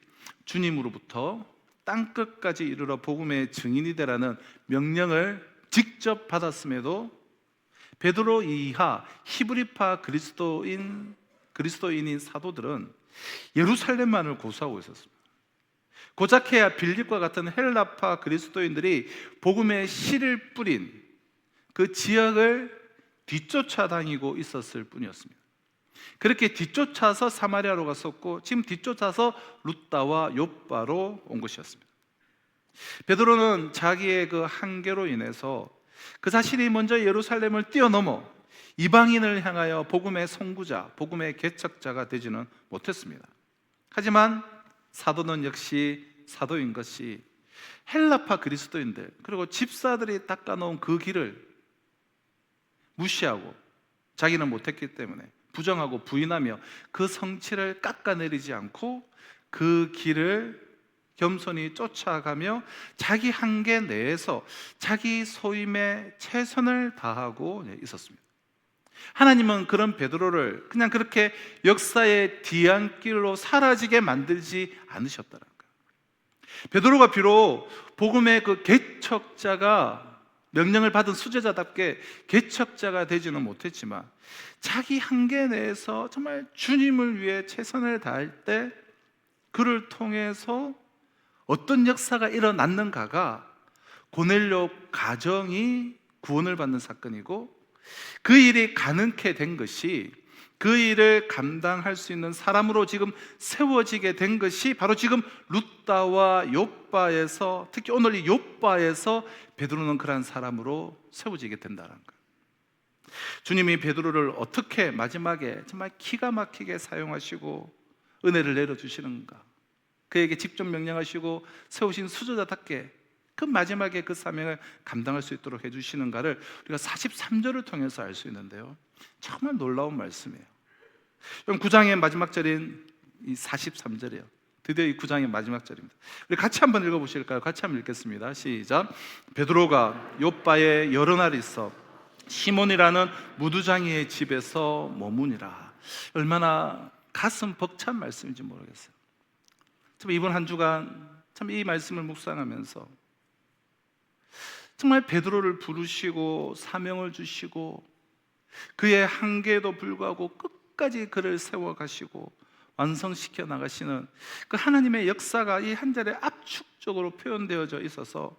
주님으로부터 땅끝까지 이르러 복음의 증인이 되라는 명령을 직접 받았음에도 베드로 이하 히브리파 그리스도인인 사도들은 예루살렘만을 고수하고 있었습니다. 고작해야 빌립과 같은 헬라파 그리스도인들이 복음의 씨를 뿌린 그 지역을 뒤쫓아 다니고 있었을 뿐이었습니다. 그렇게 뒤쫓아서 사마리아로 갔었고 지금 뒤쫓아서 루다와 요바로 온 것이었습니다. 베드로는 자기의 그 한계로 인해서 그 자신이 먼저 예루살렘을 뛰어넘어 이방인을 향하여 복음의 선구자, 복음의 개척자가 되지는 못했습니다. 하지만 사도는 역시 사도인 것이 헬라파 그리스도인들 그리고 집사들이 닦아놓은 그 길을 무시하고 자기는 못했기 때문에 부정하고 부인하며 그 성취를 깎아내리지 않고 그 길을 겸손히 쫓아가며 자기 한계 내에서 자기 소임에 최선을 다하고 있었습니다. 하나님은 그런 베드로를 그냥 그렇게 역사의 뒤안길로 사라지게 만들지 않으셨더라고요. 베드로가 비록 복음의 그 개척자가 명령을 받은 수제자답게 개척자가 되지는 못했지만 자기 한계 내에서 정말 주님을 위해 최선을 다할 때 그를 통해서 어떤 역사가 일어났는가가 고넬료 가정이 구원을 받는 사건이고, 그 일이 가능케 된 것이, 그 일을 감당할 수 있는 사람으로 지금 세워지게 된 것이 바로 지금 룻다와 욥바에서, 특히 오늘 이 욥바에서 베드로는 그러한 사람으로 세워지게 된다는 거예요. 주님이 베드로를 어떻게 마지막에 정말 기가 막히게 사용하시고 은혜를 내려주시는가, 그에게 직접 명령하시고 세우신 수저자답게 그 마지막에 그 사명을 감당할 수 있도록 해주시는가를 우리가 43절을 통해서 알 수 있는데요, 정말 놀라운 말씀이에요. 그럼 9장의 마지막 절인 이 43절이에요. 드디어 이 9장의 마지막 절입니다. 우리 같이 한번 읽어보실까요? 같이 한번 읽겠습니다. 시작. 베드로가 욥바에 여러 날 있어 시몬이라는 무두장이의 집에서 머무니라. 얼마나 가슴 벅찬 말씀인지 모르겠어요. 참 이번 한 주간 참 이 말씀을 묵상하면서 정말 베드로를 부르시고 사명을 주시고 그의 한계에도 불구하고 끝까지 그를 세워가시고 완성시켜 나가시는 그 하나님의 역사가 이 한 절에 압축적으로 표현되어져 있어서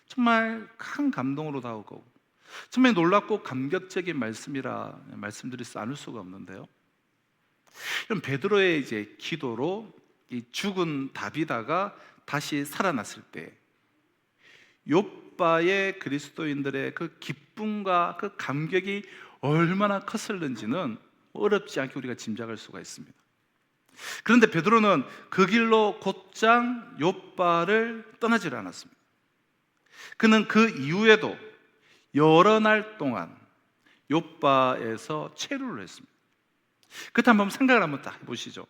정말 큰 감동으로 다가오고 정말 놀랍고 감격적인 말씀이라 말씀드릴 수 않을 수가 없는데요, 그럼 베드로의 이제 기도로 이 죽은 다비다가 다시 살아났을 때 욥바의 그리스도인들의 그 기쁨과 그 감격이 얼마나 컸을는지는 어렵지 않게 우리가 짐작할 수가 있습니다. 그런데 베드로는 그 길로 곧장 욥바를 떠나질 않았습니다. 그는 그 이후에도 여러 날 동안 욥바에서 체류를 했습니다. 그때 한번 생각을 한번 딱 해보시죠.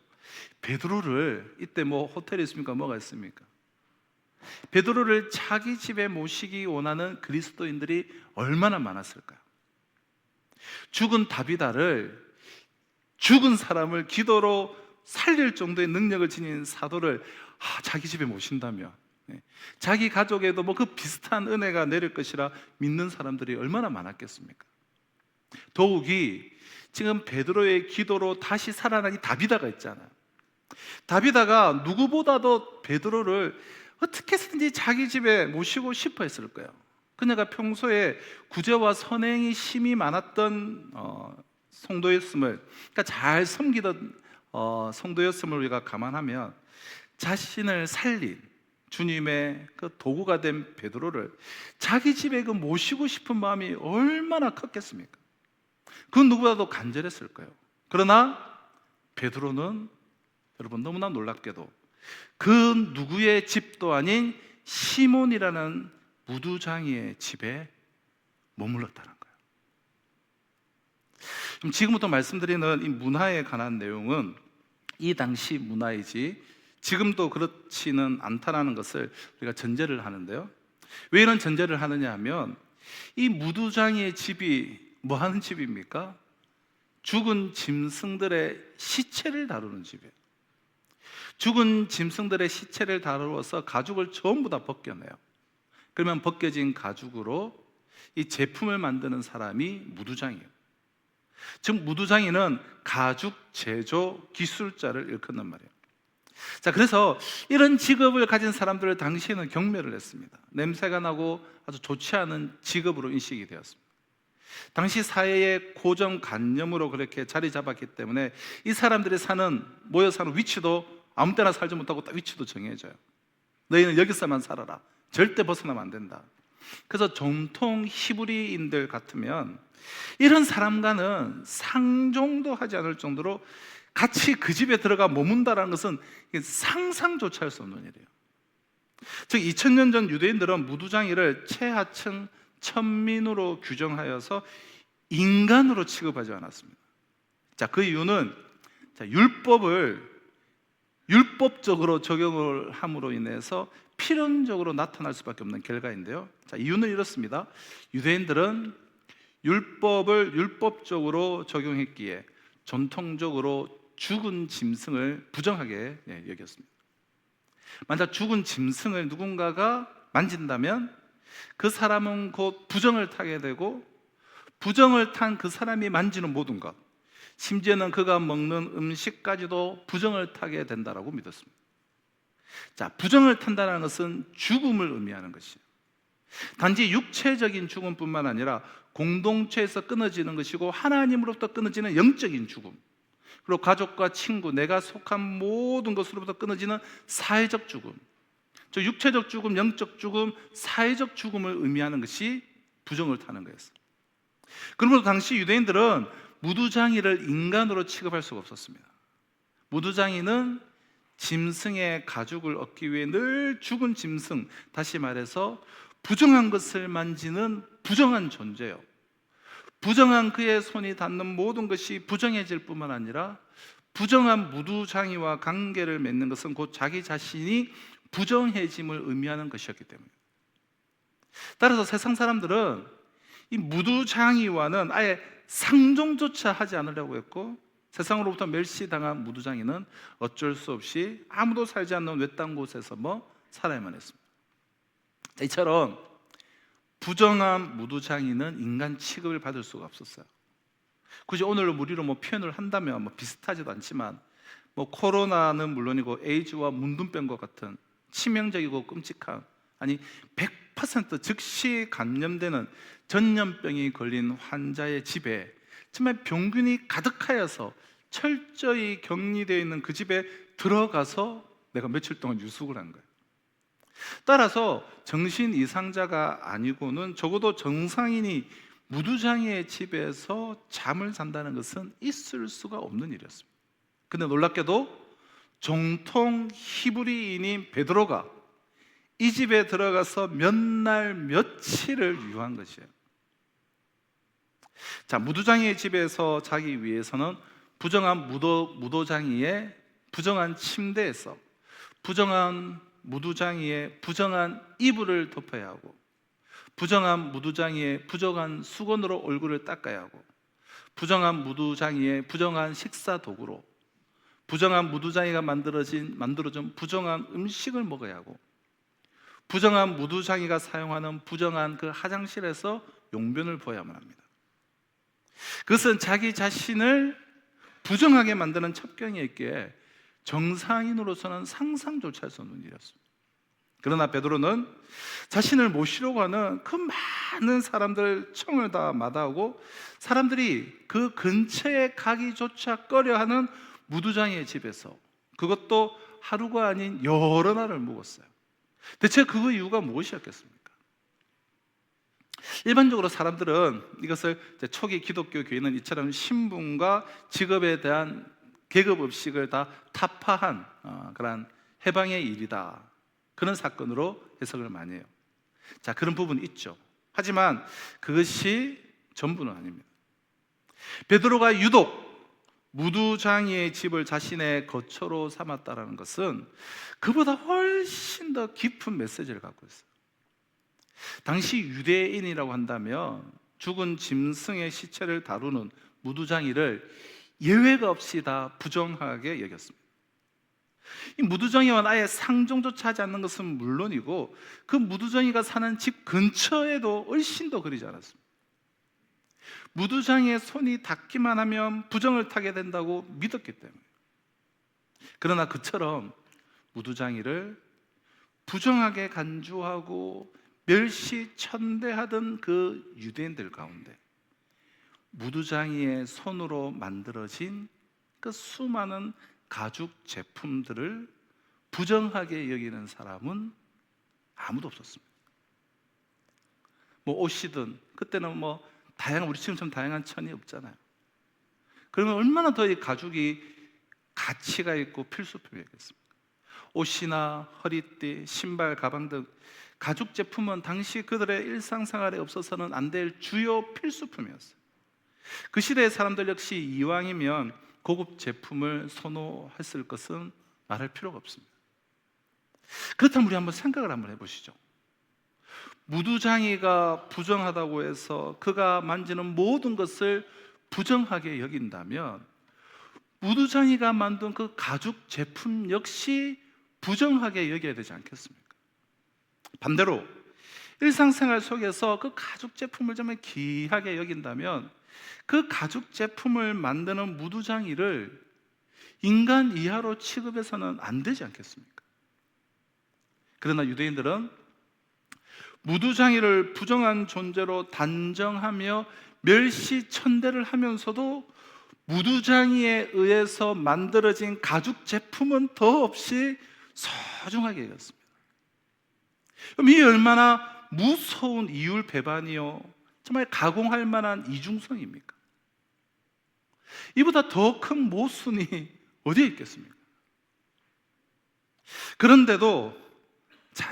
베드로를 이때 뭐 호텔에 있습니까? 뭐가 있습니까? 베드로를 자기 집에 모시기 원하는 그리스도인들이 얼마나 많았을까요? 죽은 다비다를, 죽은 사람을 기도로 살릴 정도의 능력을 지닌 사도를 자기 집에 모신다면 자기 가족에도 뭐 그 비슷한 은혜가 내릴 것이라 믿는 사람들이 얼마나 많았겠습니까? 더욱이 지금 베드로의 기도로 다시 살아난 이 다비다가 있잖아요. 다비다가 누구보다도 베드로를 어떻게 해서든지 자기 집에 모시고 싶어 했을 거예요. 그녀가 평소에 구제와 선행이 심히 많았던 성도였음을, 그러니까 잘 섬기던 성도였음을 우리가 감안하면 자신을 살린 주님의 그 도구가 된 베드로를 자기 집에 그 모시고 싶은 마음이 얼마나 컸겠습니까? 그건 누구보다도 간절했을 거예요. 그러나 베드로는 여러분 너무나 놀랍게도 그 누구의 집도 아닌 시몬이라는 무두장이의 집에 머물렀다는 거예요. 그럼 지금부터 말씀드리는 이 문화에 관한 내용은 이 당시 문화이지 지금도 그렇지는 않다는 것을 우리가 전제를 하는데요, 왜 이런 전제를 하느냐 하면 이 무두장이의 집이 뭐 하는 집입니까? 죽은 짐승들의 시체를 다루는 집이에요. 죽은 짐승들의 시체를 다루어서 가죽을 전부 다 벗겨내요. 그러면 벗겨진 가죽으로 이 제품을 만드는 사람이 무두장이에요. 즉 무두장이는 가죽 제조 기술자를 일컫는 말이에요. 자, 그래서 이런 직업을 가진 사람들을 당시에는 경멸을 했습니다. 냄새가 나고 아주 좋지 않은 직업으로 인식이 되었습니다. 당시 사회의 고정관념으로 그렇게 자리 잡았기 때문에 이 사람들이 모여 사는 위치도 아무 때나 살지 못하고 딱 위치도 정해져요. 너희는 여기서만 살아라, 절대 벗어나면 안 된다. 그래서 정통 히브리인들 같으면 이런 사람과는 상종도 하지 않을 정도로 같이 그 집에 들어가 머문다라는 것은 상상조차 할 수 없는 일이에요. 즉 2000년 전 유대인들은 무두장이를 최하층 천민으로 규정하여서 인간으로 취급하지 않았습니다. 자, 그 이유는 율법적으로 적용을 함으로 인해서 필연적으로 나타날 수밖에 없는 결과인데요. 자, 이유는 이렇습니다. 유대인들은 율법을 율법적으로 적용했기에 전통적으로 죽은 짐승을 부정하게 여겼습니다. 만약 죽은 짐승을 누군가가 만진다면 그 사람은 곧 부정을 타게 되고, 부정을 탄 그 사람이 만지는 모든 것, 심지어는 그가 먹는 음식까지도 부정을 타게 된다라고 믿었습니다. 자, 부정을 탄다는 것은 죽음을 의미하는 것이에요. 단지 육체적인 죽음뿐만 아니라 공동체에서 끊어지는 것이고, 하나님으로부터 끊어지는 영적인 죽음, 그리고 가족과 친구, 내가 속한 모든 것으로부터 끊어지는 사회적 죽음, 즉 육체적 죽음, 영적 죽음, 사회적 죽음을 의미하는 것이 부정을 타는 거였어요. 그러므로 당시 유대인들은 무두장이를 인간으로 취급할 수가 없었습니다. 무두장이는 짐승의 가죽을 얻기 위해 늘 죽은 짐승, 다시 말해서 부정한 것을 만지는 부정한 존재요. 부정한 그의 손이 닿는 모든 것이 부정해질 뿐만 아니라, 부정한 무두장이와 관계를 맺는 것은 곧 자기 자신이 부정해짐을 의미하는 것이었기 때문에, 따라서 세상 사람들은 이 무두장이와는 아예 상종조차 하지 않으려고 했고, 세상으로부터 멸시당한 무두장이는 어쩔 수 없이 아무도 살지 않는 외딴 곳에서 살아야만 했습니다. 이처럼 부정한 무두장이는 인간 취급을 받을 수가 없었어요. 굳이 오늘로 무리로 표현을 한다면 비슷하지도 않지만, 코로나는 물론이고 에이즈와 문둥병과 같은 치명적이고 끔찍한, 아니 100% 즉시 감염되는 전염병이 걸린 환자의 집에 정말 병균이 가득하여서 철저히 격리되어 있는 그 집에 들어가서 내가 며칠 동안 유숙을 한 거예요. 따라서 정신 이상자가 아니고는 적어도 정상인이 무두장이의 집에서 잠을 잔다는 것은 있을 수가 없는 일이었습니다. 근데 놀랍게도 정통 히브리인인 베드로가 이 집에 들어가서 몇 날 며칠을 유한 것이에요. 자, 무두장이의 집에서 자기 위해서는 부정한 무도장이의 부정한 침대에서 부정한 무두장이의 부정한 이불을 덮어야 하고, 부정한 무두장이의 부정한 수건으로 얼굴을 닦아야 하고, 부정한 무두장이의 부정한 식사 도구로 부정한 무두장이가 만들어준 부정한 음식을 먹어야 하고, 부정한 무두장이가 사용하는 부정한 그 화장실에서 용변을 보아야만 합니다. 그것은 자기 자신을 부정하게 만드는 첩경이었기에 정상인으로서는 상상조차 할 수 없는 일이었습니다. 그러나 베드로는 자신을 모시려고 하는 그 많은 사람들 청을 다 마다하고, 사람들이 그 근처에 가기조차 꺼려하는 무두장이의 집에서, 그것도 하루가 아닌 여러 날을 묵었어요. 대체 그 이유가 무엇이었겠습니까? 일반적으로 사람들은 이것을, 초기 기독교 교회는 이처럼 신분과 직업에 대한 계급의식을 다 타파한 그런 해방의 일이다, 그런 사건으로 해석을 많이 해요. 자, 그런 부분이 있죠. 하지만 그것이 전부는 아닙니다. 베드로가 유독 무두장이의 집을 자신의 거처로 삼았다는 것은 그보다 훨씬 더 깊은 메시지를 갖고 있어요. 당시 유대인이라고 한다면 죽은 짐승의 시체를 다루는 무두장이를 예외가 없이 다 부정하게 여겼습니다. 이 무두장이와 아예 상종조차 하지 않는 것은 물론이고, 그 무두장이가 사는 집 근처에도 얼씬도 그리지 않았습니다. 무두장이의 손이 닿기만 하면 부정을 타게 된다고 믿었기 때문에. 그러나 그처럼 무두장이를 부정하게 간주하고 멸시천대하던 그 유대인들 가운데 무두장이의 손으로 만들어진 그 수많은 가죽 제품들을 부정하게 여기는 사람은 아무도 없었습니다. 옷이든, 그때는 다양한, 우리 지금처럼 다양한 천이 없잖아요. 그러면 얼마나 더 이 가죽이 가치가 있고 필수품이었겠습니까? 옷이나 허리띠, 신발, 가방 등 가죽 제품은 당시 그들의 일상생활에 없어서는 안 될 주요 필수품이었어요. 그 시대의 사람들 역시 이왕이면 고급 제품을 선호했을 것은 말할 필요가 없습니다. 그렇다면 우리 한번 생각을 한번 해보시죠. 무두장이가 부정하다고 해서 그가 만지는 모든 것을 부정하게 여긴다면, 무두장이가 만든 그 가죽 제품 역시 부정하게 여겨야 되지 않겠습니까? 반대로 일상생활 속에서 그 가죽 제품을 정말 귀하게 여긴다면 그 가죽 제품을 만드는 무두장이를 인간 이하로 취급해서는 안 되지 않겠습니까? 그러나 유대인들은 무두장이를 부정한 존재로 단정하며 멸시천대를 하면서도 무두장이에 의해서 만들어진 가죽 제품은 더없이 소중하게 여겼습니다. 그럼 이 얼마나 무서운 이율 배반이요, 정말 가공할 만한 이중성입니까? 이보다 더 큰 모순이 어디에 있겠습니까? 그런데도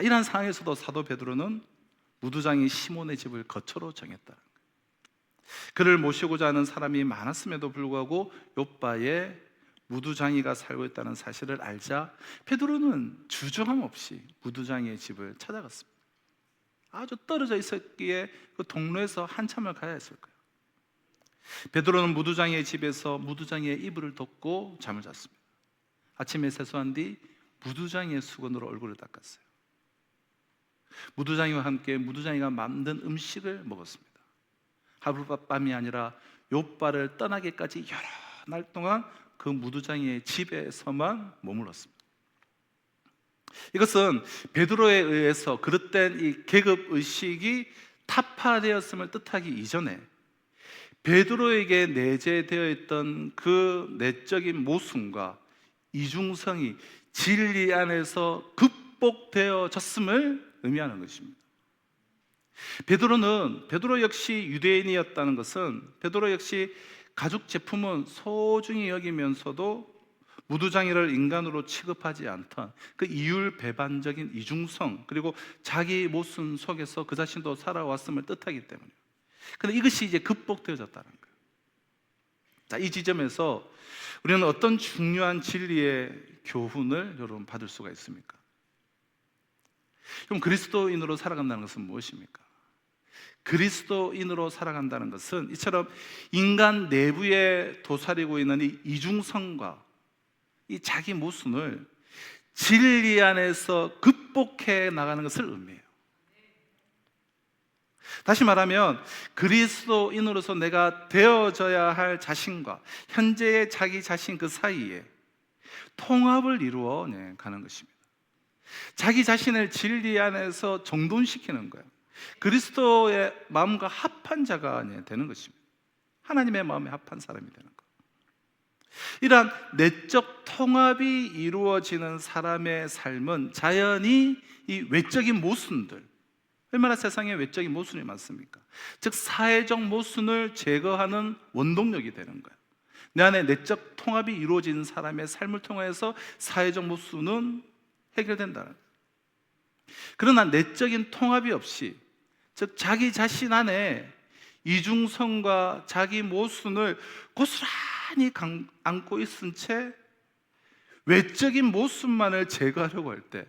이러한 상황에서도 사도 베드로는 무두장이 시몬의 집을 거처로 정했다. 그를 모시고자 하는 사람이 많았음에도 불구하고 욥바에 무두장이가 살고 있다는 사실을 알자 베드로는 주저함 없이 무두장이의 집을 찾아갔습니다. 아주 떨어져 있었기에 그 동로에서 한참을 가야 했을 거예요. 베드로는 무두장이의 집에서 무두장이의 이불을 덮고 잠을 잤습니다. 아침에 세수한 뒤 무두장이의 수건으로 얼굴을 닦았어요. 무두장이와 함께 무두장이가 만든 음식을 먹었습니다. 하룻밤이 아니라 욥바를 떠나기까지 여러 날 동안 그 무두장이의 집에서만 머물렀습니다. 이것은 베드로에 의해서 그릇된 이 계급 의식이 타파되었음을 뜻하기 이전에 베드로에게 내재되어 있던 그 내적인 모순과 이중성이 진리 안에서 극복되어졌음을 의미하는 것입니다. 베드로 역시 유대인이었다는 것은 베드로 역시 가죽 제품은 소중히 여기면서도 무두장이를 인간으로 취급하지 않던 그 이율 배반적인 이중성, 그리고 자기 모순 속에서 그 자신도 살아왔음을 뜻하기 때문이에요. 그런데 이것이 이제 극복되어졌다는 거예요. 자, 이 지점에서 우리는 어떤 중요한 진리의 교훈을 여러분 받을 수가 있습니까? 그럼 그리스도인으로 살아간다는 것은 무엇입니까? 그리스도인으로 살아간다는 것은 이처럼 인간 내부에 도사리고 있는 이 이중성과 이 자기 모순을 진리 안에서 극복해 나가는 것을 의미해요. 다시 말하면 그리스도인으로서 내가 되어져야 할 자신과 현재의 자기 자신 그 사이에 통합을 이루어 가는 것입니다. 자기 자신을 진리 안에서 정돈시키는 거예요. 그리스도의 마음과 합한 자가 되는 것입니다. 하나님의 마음에 합한 사람이 되는 것. 이러한 내적 통합이 이루어지는 사람의 삶은 자연히 이 외적인 모순들, 얼마나 세상에 외적인 모순이 많습니까? 즉 사회적 모순을 제거하는 원동력이 되는 거예요. 내 안에 내적 통합이 이루어진 사람의 삶을 통해서 사회적 모순은 해결된다. 그러나 내적인 통합이 없이, 즉 자기 자신 안에 이중성과 자기 모순을 고스란히 안고 있은 채 외적인 모순만을 제거하려고 할 때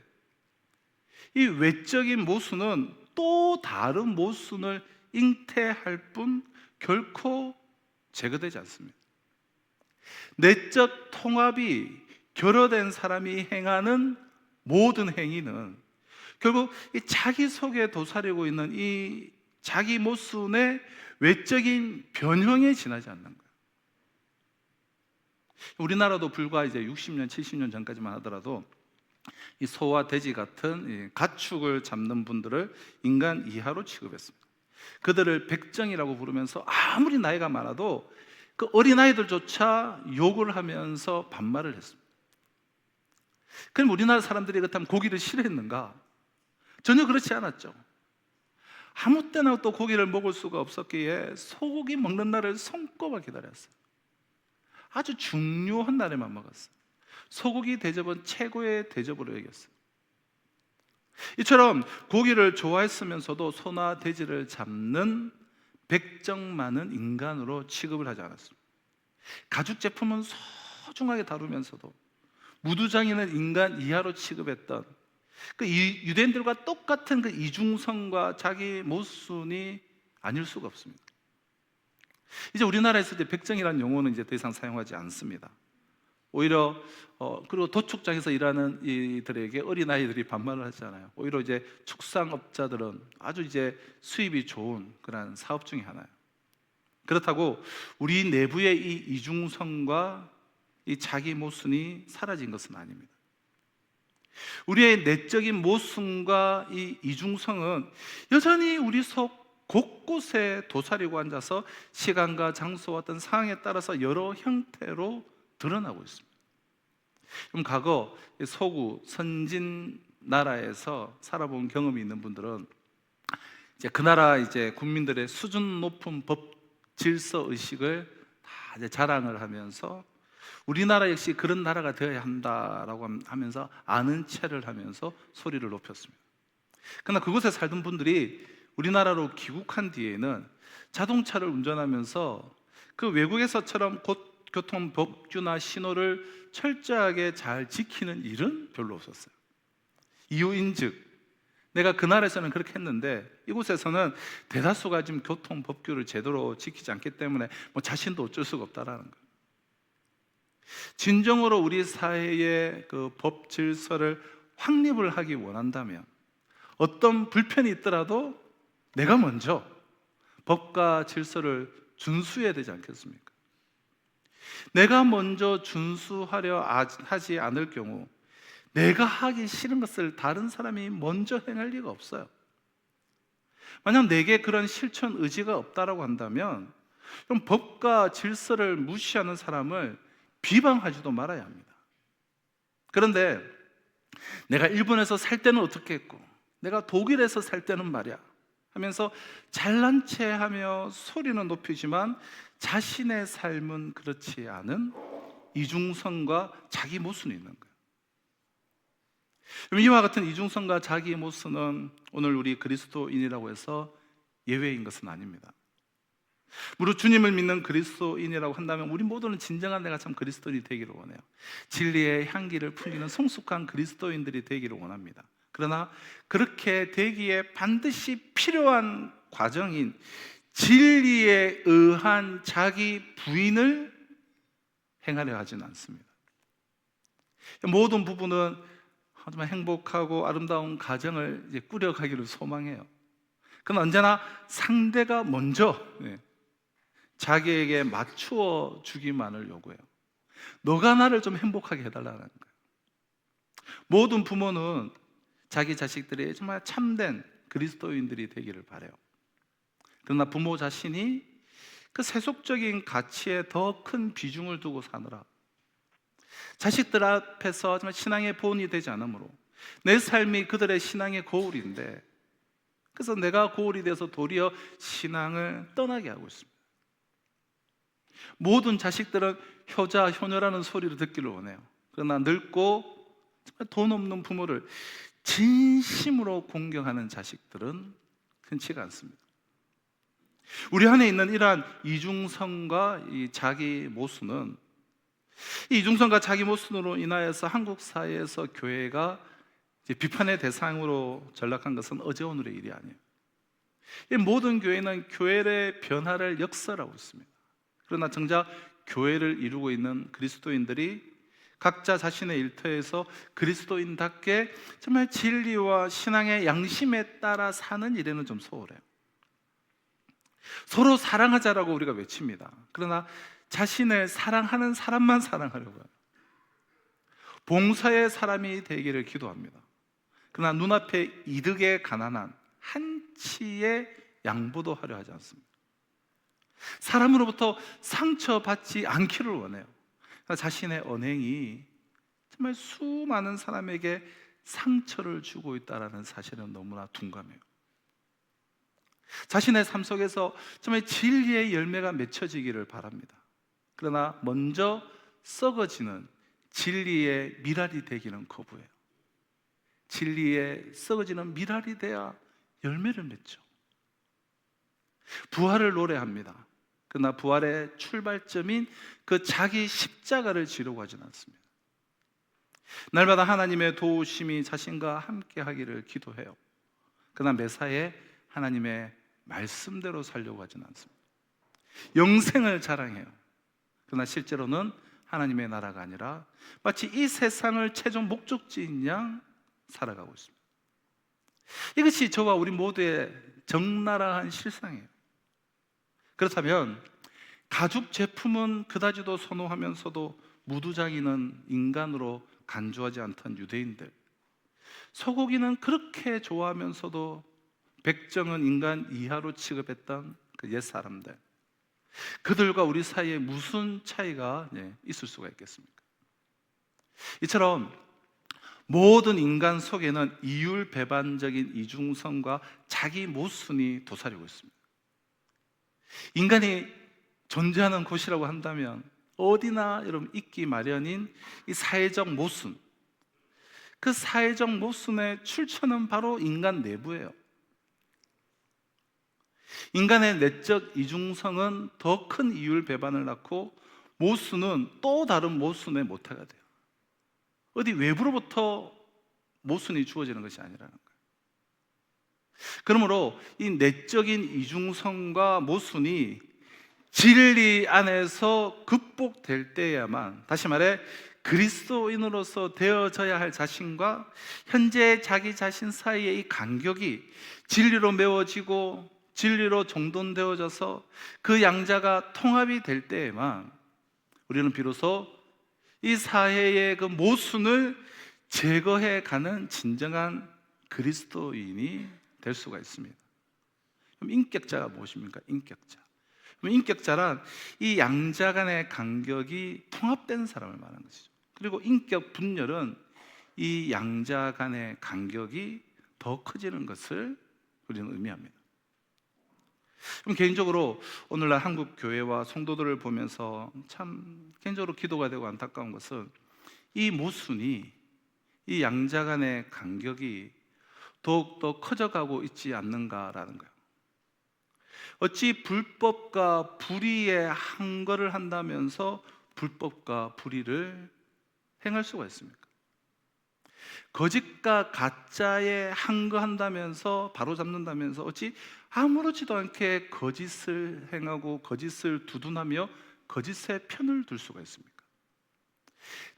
이 외적인 모순은 또 다른 모순을 잉태할 뿐 결코 제거되지 않습니다. 내적 통합이 결여된 사람이 행하는 모든 행위는 결국 이 자기 속에 도사리고 있는 이 자기 모순의 외적인 변형에 지나지 않는 거예요. 우리나라도 불과 이제 60년, 70년 전까지만 하더라도 이 소와 돼지 같은 이 가축을 잡는 분들을 인간 이하로 취급했습니다. 그들을 백정이라고 부르면서 아무리 나이가 많아도 그 어린아이들조차 욕을 하면서 반말을 했습니다. 그럼 우리나라 사람들이 그렇다면 고기를 싫어했는가? 전혀 그렇지 않았죠. 아무 때나 또 고기를 먹을 수가 없었기에 소고기 먹는 날을 손꼽아 기다렸어요. 아주 중요한 날에만 먹었어요. 소고기 대접은 최고의 대접으로 여겼어요. 이처럼 고기를 좋아했으면서도 소나 돼지를 잡는 백정만은 인간으로 취급을 하지 않았습니다. 가죽 제품은 소중하게 다루면서도 무두장이는 인간 이하로 취급했던 그 유대인들과 똑같은 그 이중성과 자기 모순이 아닐 수가 없습니다. 이제 우리나라에서 이제 백정이라는 용어는 이제 더 이상 사용하지 않습니다. 오히려 그리고 도축장에서 일하는 이들에게 어린아이들이 반말을 하잖아요. 오히려 이제 축산업자들은 아주 이제 수입이 좋은 그런 사업 중에 하나예요. 그렇다고 우리 내부의 이 이중성과 이 자기 모순이 사라진 것은 아닙니다. 우리의 내적인 모순과 이 이중성은 여전히 우리 속 곳곳에 도사리고 앉아서 시간과 장소와 어떤 상황에 따라서 여러 형태로 드러나고 있습니다. 그럼 과거 서구 선진 나라에서 살아본 경험이 있는 분들은 이제 그 나라 이제 국민들의 수준 높은 법 질서 의식을 다 이제 자랑을 하면서 우리나라 역시 그런 나라가 되어야 한다라고 하면서 아는 체를 하면서 소리를 높였습니다. 그러나 그곳에 살던 분들이 우리나라로 귀국한 뒤에는 자동차를 운전하면서 그 외국에서처럼 교통 법규나 신호를 철저하게 잘 지키는 일은 별로 없었어요. 이유인즉 내가 그 나라에서는 그렇게 했는데 이곳에서는 대다수가 지금 교통 법규를 제대로 지키지 않기 때문에 뭐 자신도 어쩔 수가 없다라는 거예요. 진정으로 우리 사회의 그 법 질서를 확립을 하기 원한다면 어떤 불편이 있더라도 내가 먼저 법과 질서를 준수해야 되지 않겠습니까? 내가 먼저 준수하려 하지 않을 경우 내가 하기 싫은 것을 다른 사람이 먼저 행할 리가 없어요. 만약 내게 그런 실천 의지가 없다라고 한다면 그럼 법과 질서를 무시하는 사람을 비방하지도 말아야 합니다. 그런데 내가 일본에서 살 때는 어떻게 했고 내가 독일에서 살 때는 말이야 하면서 잘난 체하며 소리는 높이지만 자신의 삶은 그렇지 않은 이중성과 자기 모순이 있는 거예요. 이와 같은 이중성과 자기 모순은 오늘 우리 그리스도인이라고 해서 예외인 것은 아닙니다. 무릇 주님을 믿는 그리스도인이라고 한다면 우리 모두는 진정한 내가 참 그리스도인이 되기를 원해요. 진리의 향기를 풍기는 성숙한 그리스도인들이 되기를 원합니다. 그러나 그렇게 되기에 반드시 필요한 과정인 진리에 의한 자기 부인을 행하려 하지는 않습니다. 모든 부부는 정말 행복하고 아름다운 가정을 이제 꾸려가기를 소망해요. 그건 언제나 상대가 먼저 자기에게 맞추어 주기만을 요구해요. 너가 나를 좀 행복하게 해달라는 거예요. 모든 부모는 자기 자식들이 정말 참된 그리스도인들이 되기를 바라요. 그러나 부모 자신이 그 세속적인 가치에 더 큰 비중을 두고 사느라 자식들 앞에서 정말 신앙의 보온이 되지 않으므로 내 삶이 그들의 신앙의 거울인데 그래서 내가 거울이 돼서 도리어 신앙을 떠나게 하고 있습니다. 모든 자식들은 효자, 효녀라는 소리를 듣기를 원해요. 그러나 늙고 정말 돈 없는 부모를 진심으로 공경하는 자식들은 흔치가 않습니다. 우리 안에 있는 이러한 이중성과 이 자기 모순은 이 이중성과 자기 모순으로 인하여서 한국 사회에서 교회가 이제 비판의 대상으로 전락한 것은 어제 오늘의 일이 아니에요. 이 모든 교회는 교회의 변화를 역설하고 있습니다. 그러나 정작 교회를 이루고 있는 그리스도인들이 각자 자신의 일터에서 그리스도인답게 정말 진리와 신앙의 양심에 따라 사는 일에는 좀 소홀해요. 서로 사랑하자라고 우리가 외칩니다. 그러나 자신을 사랑하는 사람만 사랑하려고 해요. 봉사의 사람이 되기를 기도합니다. 그러나 눈앞에 이득에 가난한 한치의 양보도 하려 하지 않습니다. 사람으로부터 상처받지 않기를 원해요. 자신의 언행이 정말 수많은 사람에게 상처를 주고 있다는 사실은 너무나 둔감해요. 자신의 삶 속에서 정말 진리의 열매가 맺혀지기를 바랍니다. 그러나 먼저 썩어지는 진리의 미랄이 되기는 거부해요. 진리에 썩어지는 미랄이 돼야 열매를 맺죠. 부활을 노래합니다. 그러나 부활의 출발점인 그 자기 십자가를 지려고 하지는 않습니다. 날마다 하나님의 도우심이 자신과 함께 하기를 기도해요. 그러나 매사에 하나님의 말씀대로 살려고 하지는 않습니다. 영생을 자랑해요. 그러나 실제로는 하나님의 나라가 아니라 마치 이 세상을 최종 목적지인 양 살아가고 있습니다. 이것이 저와 우리 모두의 적나라한 실상이에요. 그렇다면 가죽 제품은 그다지도 선호하면서도 무두장이는 인간으로 간주하지 않던 유대인들, 소고기는 그렇게 좋아하면서도 백정은 인간 이하로 취급했던 그 옛사람들, 그들과 우리 사이에 무슨 차이가 있을 수가 있겠습니까? 이처럼 모든 인간 속에는 이율배반적인 이중성과 자기 모순이 도사리고 있습니다. 인간이 존재하는 곳이라고 한다면 어디나 여러분 있기 마련인 이 사회적 모순, 그 사회적 모순의 출처는 바로 인간 내부예요. 인간의 내적 이중성은 더 큰 이율배반을 낳고 모순은 또 다른 모순의 모태가 돼요. 어디 외부로부터 모순이 주어지는 것이 아니라는 거예요. 그러므로 이 내적인 이중성과 모순이 진리 안에서 극복될 때야만, 다시 말해 그리스도인으로서 되어져야 할 자신과 현재 자기 자신 사이의 이 간격이 진리로 메워지고 진리로 정돈되어져서 그 양자가 통합이 될 때에만 우리는 비로소 이 사회의 그 모순을 제거해 가는 진정한 그리스도인이 될 수가 있습니다. 그럼 인격자가 무엇입니까? 인격자. 그럼 인격자란 이 양자 간의 간격이 통합된 사람을 말하는 것이죠. 그리고 인격 분열은 이 양자 간의 간격이 더 커지는 것을 우리는 의미합니다. 그럼 개인적으로 오늘날 한국 교회와 성도들을 보면서 참 개인적으로 기도가 되고 안타까운 것은 이 모순이, 이 양자 간의 간격이 더욱더 커져가고 있지 않는가라는 거예요. 어찌 불법과 불의의 한거를 한다면서 불법과 불의를 행할 수가 있습니까? 거짓과 가짜에 한거한다면서 바로잡는다면서 어찌 아무렇지도 않게 거짓을 행하고 거짓을 두둔하며 거짓의 편을 둘 수가 있습니까?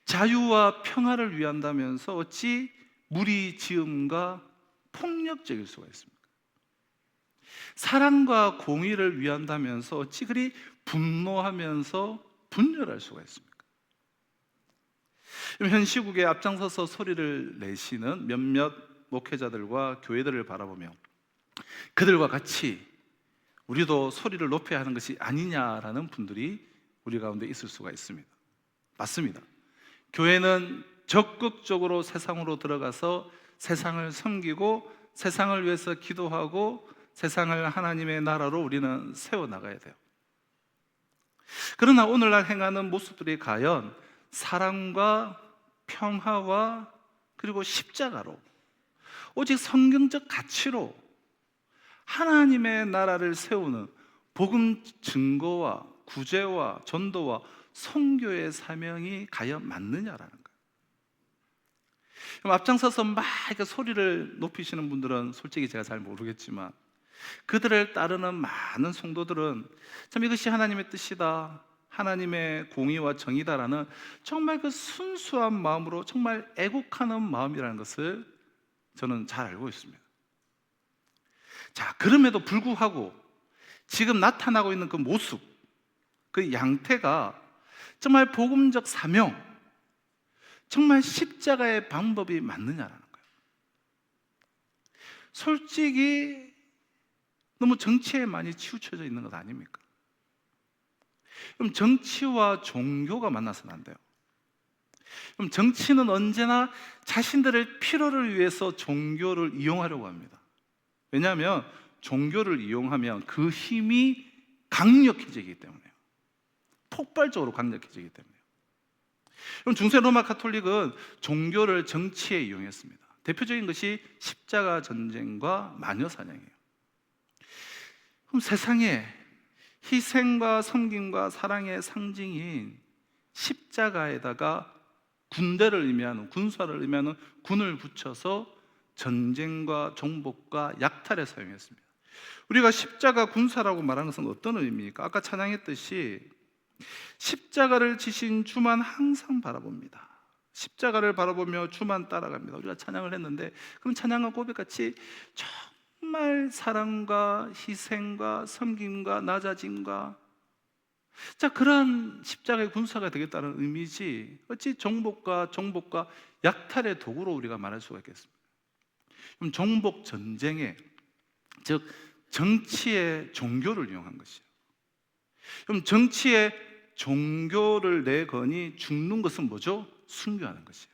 자유와 평화를 위한다면서 어찌 무리지음과 폭력적일 수가 있습니까? 사랑과 공의를 위한다면서 어찌 그리 분노하면서 분열할 수가 있습니까? 현 시국에 앞장서서 소리를 내시는 몇몇 목회자들과 교회들을 바라보며 그들과 같이 우리도 소리를 높여야 하는 것이 아니냐라는 분들이 우리 가운데 있을 수가 있습니다. 맞습니다. 교회는 적극적으로 세상으로 들어가서 세상을 섬기고 세상을 위해서 기도하고 세상을 하나님의 나라로 우리는 세워나가야 돼요. 그러나 오늘날 행하는 모습들이 과연 사랑과 평화와 그리고 십자가로, 오직 성경적 가치로 하나님의 나라를 세우는 복음 증거와 구제와 전도와 선교의 사명이 과연 맞느냐라는 거예요. 그럼 앞장서서 막 이렇게 소리를 높이시는 분들은 솔직히 제가 잘 모르겠지만 그들을 따르는 많은 성도들은 참 이것이 하나님의 뜻이다, 하나님의 공의와 정의다라는 정말 그 순수한 마음으로 정말 애국하는 마음이라는 것을 저는 잘 알고 있습니다. 자, 그럼에도 불구하고 지금 나타나고 있는 그 모습, 그 양태가 정말 복음적 사명, 정말 십자가의 방법이 맞느냐라는 거예요. 솔직히 너무 정치에 많이 치우쳐져 있는 것 아닙니까? 그럼 정치와 종교가 만나서는 안 돼요. 그럼 정치는 언제나 자신들의 필요를 위해서 종교를 이용하려고 합니다. 왜냐하면 종교를 이용하면 그 힘이 강력해지기 때문에요. 폭발적으로 강력해지기 때문에요. 그럼 중세 로마 가톨릭은 종교를 정치에 이용했습니다. 대표적인 것이 십자가 전쟁과 마녀 사냥이에요. 그럼 세상에 희생과 섬김과 사랑의 상징인 십자가에다가 군대를 의미하는, 군사를 의미하는 군을 붙여서 전쟁과 정복과 약탈에 사용했습니다. 우리가 십자가 군사라고 말하는 것은 어떤 의미입니까? 아까 찬양했듯이 십자가를 지신 주만 항상 바라봅니다. 십자가를 바라보며 주만 따라갑니다. 우리가 찬양을 했는데 그럼 찬양과 고백같이 정말 사랑과 희생과 섬김과 낮아짐과 그러한 십자가의 군사가 되겠다는 의미지 어찌 정복과 약탈의 도구로 우리가 말할 수가 있겠습니까? 그럼 정복 전쟁에, 즉 정치의 종교를 이용한 것이에요. 그럼 정치의 종교를 내거니 죽는 것은 뭐죠? 순교하는 것이에요.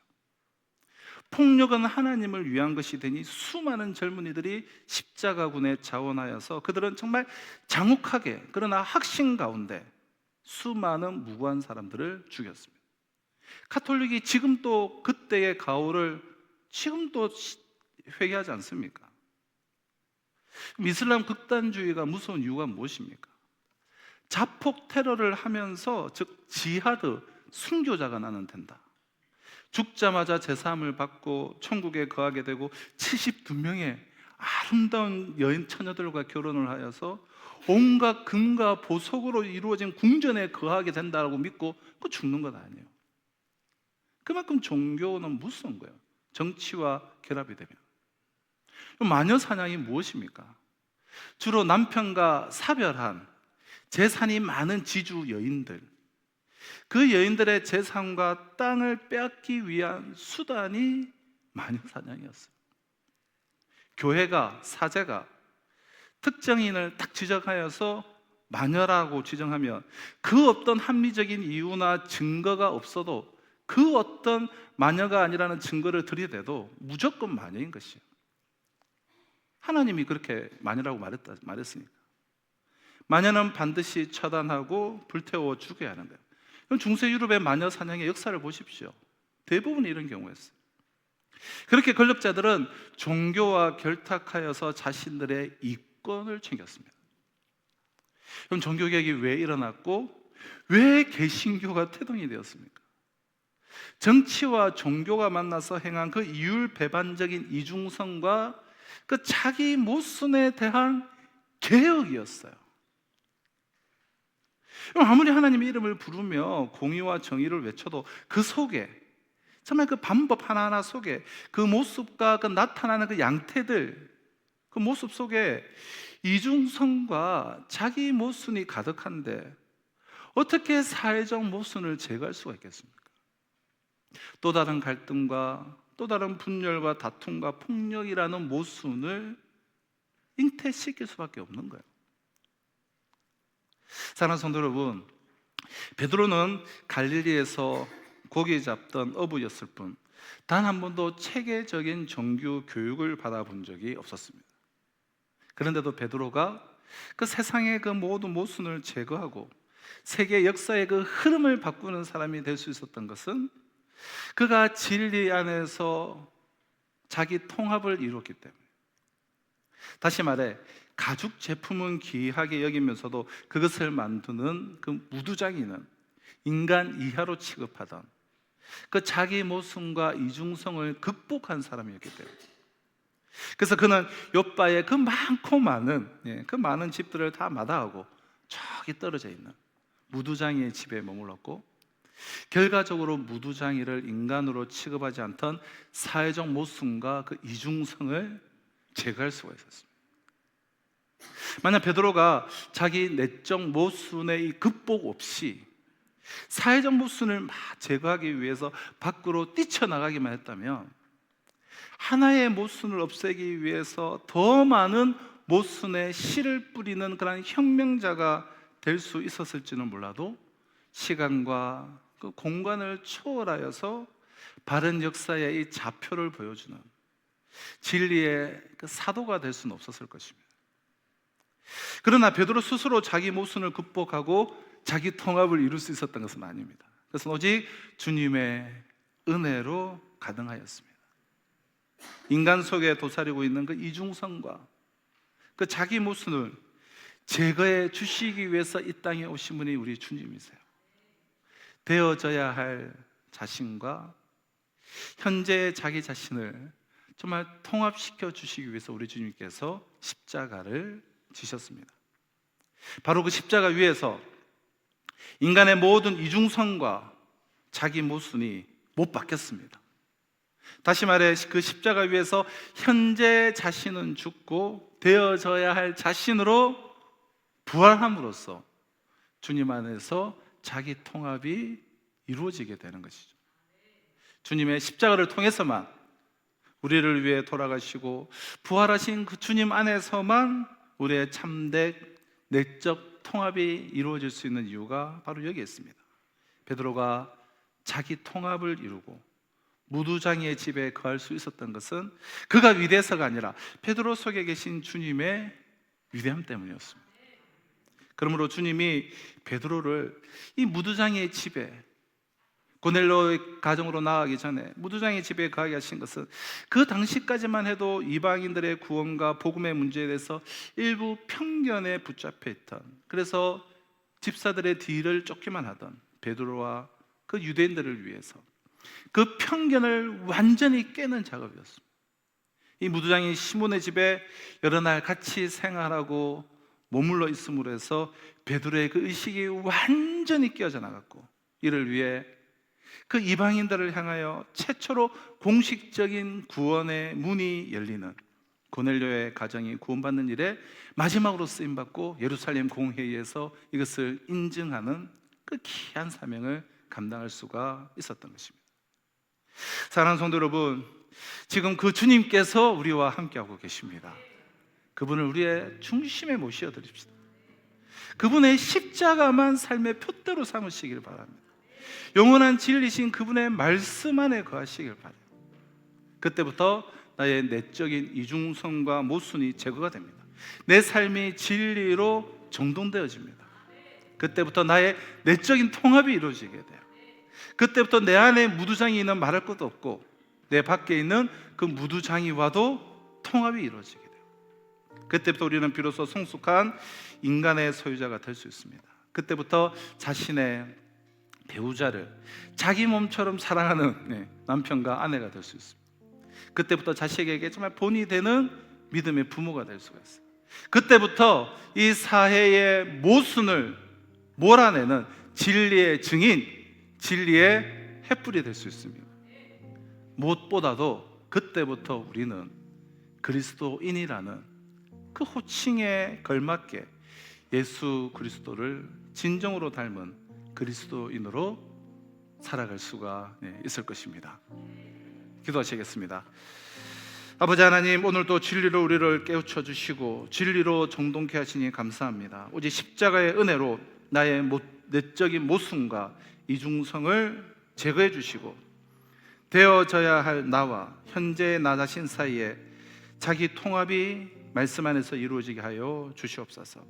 폭력은 하나님을 위한 것이 되니 수많은 젊은이들이 십자가군에 자원하여서 그들은 정말 장혹하게 그러나 확신 가운데 수많은 무고한 사람들을 죽였습니다. 가톨릭이 지금 또 그때의 가오를 지금 또 회개하지 않습니까? 이슬람 극단주의가 무서운 이유가 무엇입니까? 자폭 테러를 하면서 즉 지하드 순교자가 나는 된다. 죽자마자 제사함을 받고 천국에 거하게 되고 72명의 아름다운 여인 처녀들과 결혼을 하여서 온갖 금과 보석으로 이루어진 궁전에 거하게 된다고 믿고 그 죽는 것 아니에요. 그만큼 종교는 무서운 거예요. 정치와 결합이 되면. 마녀 사냥이 무엇입니까? 주로 남편과 사별한 재산이 많은 지주 여인들, 그 여인들의 재산과 땅을 빼앗기 위한 수단이 마녀 사냥이었어요. 교회가, 사제가 특정인을 딱 지적하여서 마녀라고 지정하면 그 어떤 합리적인 이유나 증거가 없어도 그 어떤 마녀가 아니라는 증거를 들이대도 무조건 마녀인 것이에요. 하나님이 그렇게 마녀라고 말했으니까. 마녀는 반드시 처단하고 불태워 죽여야 하는 거예요. 그럼 중세 유럽의 마녀 사냥의 역사를 보십시오. 대부분 이런 경우였어요. 그렇게 권력자들은 종교와 결탁하여서 자신들의 이권을 챙겼습니다. 그럼 종교개혁이 왜 일어났고 왜 개신교가 태동이 되었습니까? 정치와 종교가 만나서 행한 그 이율배반적인 이중성과 그 자기 모순에 대한 개혁이었어요. 아무리 하나님의 이름을 부르며 공의와 정의를 외쳐도 그 속에 정말 그 방법 하나하나 속에 그 모습과 그 나타나는 그 양태들, 그 모습 속에 이중성과 자기 모순이 가득한데 어떻게 사회적 모순을 제거할 수가 있겠습니까? 또 다른 갈등과 또 다른 분열과 다툼과 폭력이라는 모순을 잉태시킬 수밖에 없는 거예요. 사랑하는 성도 여러분, 베드로는 갈릴리에서 고기 잡던 어부였을 뿐 단 한 번도 체계적인 정규 교육을 받아본 적이 없었습니다. 그런데도 베드로가 그 세상의 그 모든 모순을 제거하고 세계 역사의 그 흐름을 바꾸는 사람이 될 수 있었던 것은 그가 진리 안에서 자기 통합을 이루었기 때문에. 다시 말해 가죽 제품은 귀하게 여기면서도 그것을 만드는 그 무두장이는 인간 이하로 취급하던 그 자기 모순과 이중성을 극복한 사람이었기 때문에. 그래서 그는 욥바의 그 많고 많은 그 많은 집들을 다 마다하고 저기 떨어져 있는 무두장이의 집에 머물렀고, 결과적으로 무두장이를 인간으로 취급하지 않던 사회적 모순과 그 이중성을 제거할 수가 있었습니다. 만약 베드로가 자기 내적 모순의 이 극복 없이 사회적 모순을 막 제거하기 위해서 밖으로 뛰쳐나가기만 했다면 하나의 모순을 없애기 위해서 더 많은 모순의 씨를 뿌리는 그런 혁명자가 될 수 있었을지는 몰라도 시간과 그 공간을 초월하여서 바른 역사의 이 좌표를 보여주는 진리의 그 사도가 될 수는 없었을 것입니다. 그러나 베드로 스스로 자기 모순을 극복하고 자기 통합을 이룰 수 있었던 것은 아닙니다. 그것은 오직 주님의 은혜로 가능하였습니다. 인간 속에 도사리고 있는 그 이중성과 그 자기 모순을 제거해 주시기 위해서 이 땅에 오신 분이 우리 주님이세요. 되어져야 할 자신과 현재의 자기 자신을 정말 통합시켜 주시기 위해서 우리 주님께서 십자가를 지셨습니다. 바로 그 십자가 위에서 인간의 모든 이중성과 자기 모순이 못 바뀌었습니다. 다시 말해 그 십자가 위에서 현재 자신은 죽고 되어져야 할 자신으로 부활함으로써 주님 안에서 자기 통합이 이루어지게 되는 것이죠. 주님의 십자가를 통해서만 우리를 위해 돌아가시고 부활하신 그 주님 안에서만 우리의 참된 내적 통합이 이루어질 수 있는 이유가 바로 여기에 있습니다. 베드로가 자기 통합을 이루고 무두장이의 집에 거할 수 있었던 것은 그가 위대해서가 아니라 베드로 속에 계신 주님의 위대함 때문이었습니다. 그러므로 주님이 베드로를 이 무두장이의 집에, 고넬료의 가정으로 나아가기 전에 무두장의 집에 거하게 하신 것은 그 당시까지만 해도 이방인들의 구원과 복음의 문제에 대해서 일부 편견에 붙잡혀 있던, 그래서 집사들의 뒤를 쫓기만 하던 베드로와 그 유대인들을 위해서 그 편견을 완전히 깨는 작업이었습니다. 이 무두장이 시몬의 집에 여러 날 같이 생활하고 머물러 있음으로 해서 베드로의 그 의식이 완전히 깨어져 나갔고, 이를 위해 그 이방인들을 향하여 최초로 공식적인 구원의 문이 열리는 고넬료의 가정이 구원받는 일에 마지막으로 쓰임받고 예루살렘 공회의에서 이것을 인증하는 그 귀한 사명을 감당할 수가 있었던 것입니다. 사랑하는 성도 여러분, 지금 그 주님께서 우리와 함께하고 계십니다. 그분을 우리의 중심에 모셔 드립시다. 그분의 십자가만 삶의 표대로 삼으시길 바랍니다. 영원한 진리신 그분의 말씀 안에 거하시길 바라요. 그때부터 나의 내적인 이중성과 모순이 제거가 됩니다. 내 삶이 진리로 정돈되어집니다. 그때부터 나의 내적인 통합이 이루어지게 돼요. 그때부터 내 안에 무두장이는 말할 것도 없고 내 밖에 있는 그 무두장이와도 통합이 이루어지게 돼요. 그때부터 우리는 비로소 성숙한 인간의 소유자가 될 수 있습니다. 그때부터 자신의 배우자를 자기 몸처럼 사랑하는 남편과 아내가 될 수 있습니다. 그때부터 자식에게 정말 본이 되는 믿음의 부모가 될 수가 있어요. 그때부터 이 사회의 모순을 몰아내는 진리의 증인, 진리의 횃불이 될 수 있습니다. 무엇보다도 그때부터 우리는 그리스도인이라는 그 호칭에 걸맞게 예수 그리스도를 진정으로 닮은 그리스도인으로 살아갈 수가 있을 것입니다. 기도하시겠습니다. 아버지 하나님, 오늘도 진리로 우리를 깨우쳐 주시고 진리로 정돈케 하시니 감사합니다. 오직 십자가의 은혜로 나의 내적인 모순과 이중성을 제거해 주시고 되어져야 할 나와 현재의 나 자신 사이에 자기 통합이 말씀 안에서 이루어지게 하여 주시옵소서.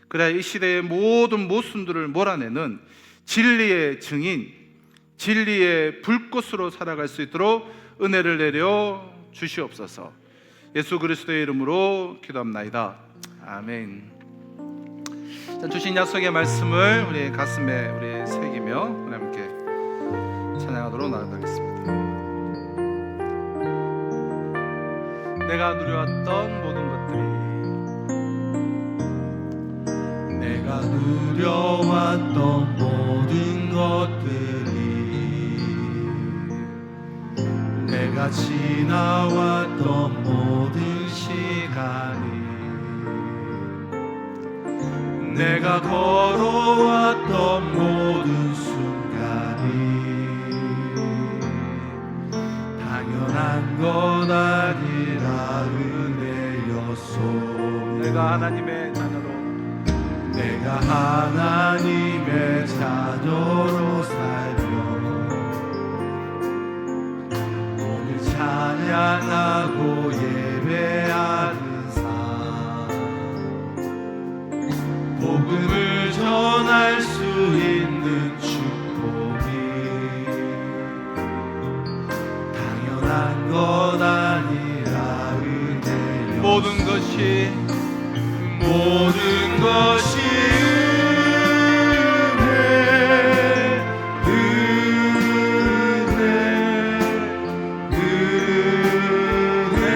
그래야 이 시대의 모든 모순들을 몰아내는 진리의 증인, 진리의 불꽃으로 살아갈 수 있도록 은혜를 내려 주시옵소서. 예수 그리스도의 이름으로 기도합나이다. 아멘. 자, 주신 약속의 말씀을 우리 가슴에 우리 새기며 우리 함께 찬양하도록 나아가겠습니다. 내가 누려왔던 모든 것들이, 내가 누려왔던 모든 것들이, 내가 지나왔던 모든 시간이, 내가 걸어왔던 모든 순간이 당연한 것 아니라 은혜였소. 내가 하나님의 자녀로, 내가 하나님의 자녀로 살며 오늘 찬양하고 예배하는 삶, 복음을 전할 수 있는 축복이 당연한 것 아니라 은혜였소. 모든 것이 은혜,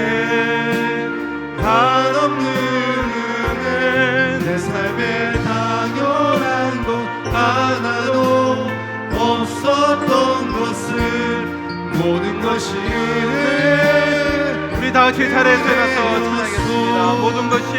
한없는 은혜, 내 삶에 당연한 것 없었던 것은 모든 것이 은혜. 우리 다 같이 자리에서 일어나서 찬양하겠습니다. 모든 것이 은혜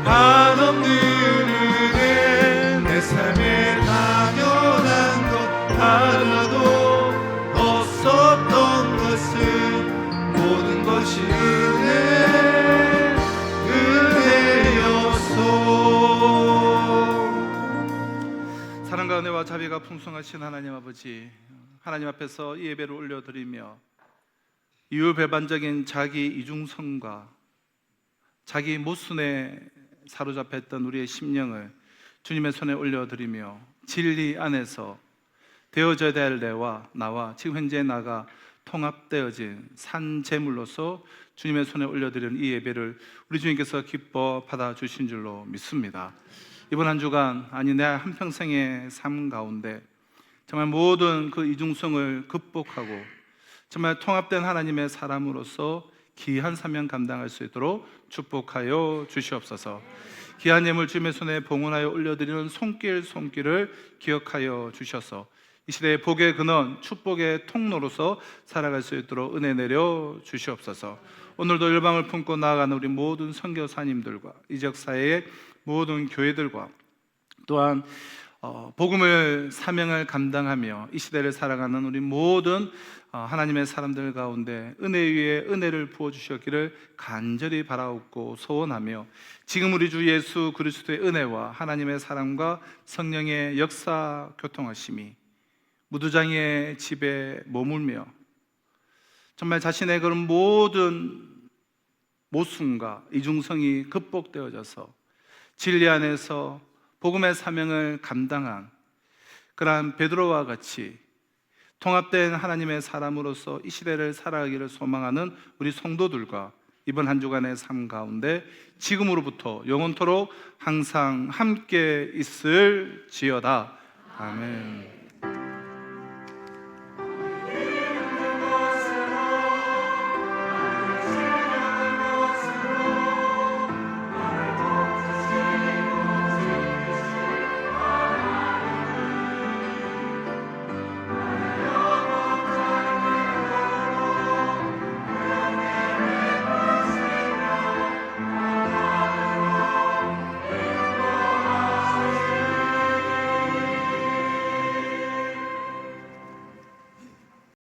한없는 은혜 내 삶에 당연한 것 하나도 없었던 것은 모든 것이 은혜였소. 사랑과 은혜와 자비가 풍성하신 하나님 아버지, 하나님 앞에서 이 예배를 올려드리며 이유배반적인 자기 이중성과 자기 모순에 사로잡혔던 우리의 심령을 주님의 손에 올려드리며 진리 안에서 되어져야 될 나와 지금 현재 나가 통합되어진 산 제물로서 주님의 손에 올려드리는 이 예배를 우리 주님께서 기뻐 받아주신 줄로 믿습니다. 이번 한 주간, 아니 내 한평생의 삶 가운데 정말 모든 그 이중성을 극복하고 정말 통합된 하나님의 사람으로서 귀한 사명 감당할 수 있도록 축복하여 주시옵소서. 귀한 예물 주님의 손에 봉헌하여 올려드리는 손길을 기억하여 주셔서 이 시대의 복의 근원, 축복의 통로로서 살아갈 수 있도록 은혜 내려 주시옵소서. 오늘도 열방을 품고 나아가는 우리 모든 선교사님들과 이 지역사회의 모든 교회들과 또한 복음을 사명을 감당하며 이 시대를 살아가는 우리 모든 하나님의 사람들 가운데 은혜 위에 은혜를 부어주셨기를 간절히 바라옵고 소원하며 지금 우리 주 예수 그리스도의 은혜와 하나님의 사랑과 성령의 역사 교통하심이 무두장의 집에 머물며 정말 자신의 그런 모든 모순과 이중성이 극복되어져서 진리 안에서 복음의 사명을 감당한 그러한 베드로와 같이 통합된 하나님의 사람으로서 이 시대를 살아가기를 소망하는 우리 성도들과 이번 한 주간의 삶 가운데 지금으로부터 영원토록 항상 함께 있을지어다. 아멘.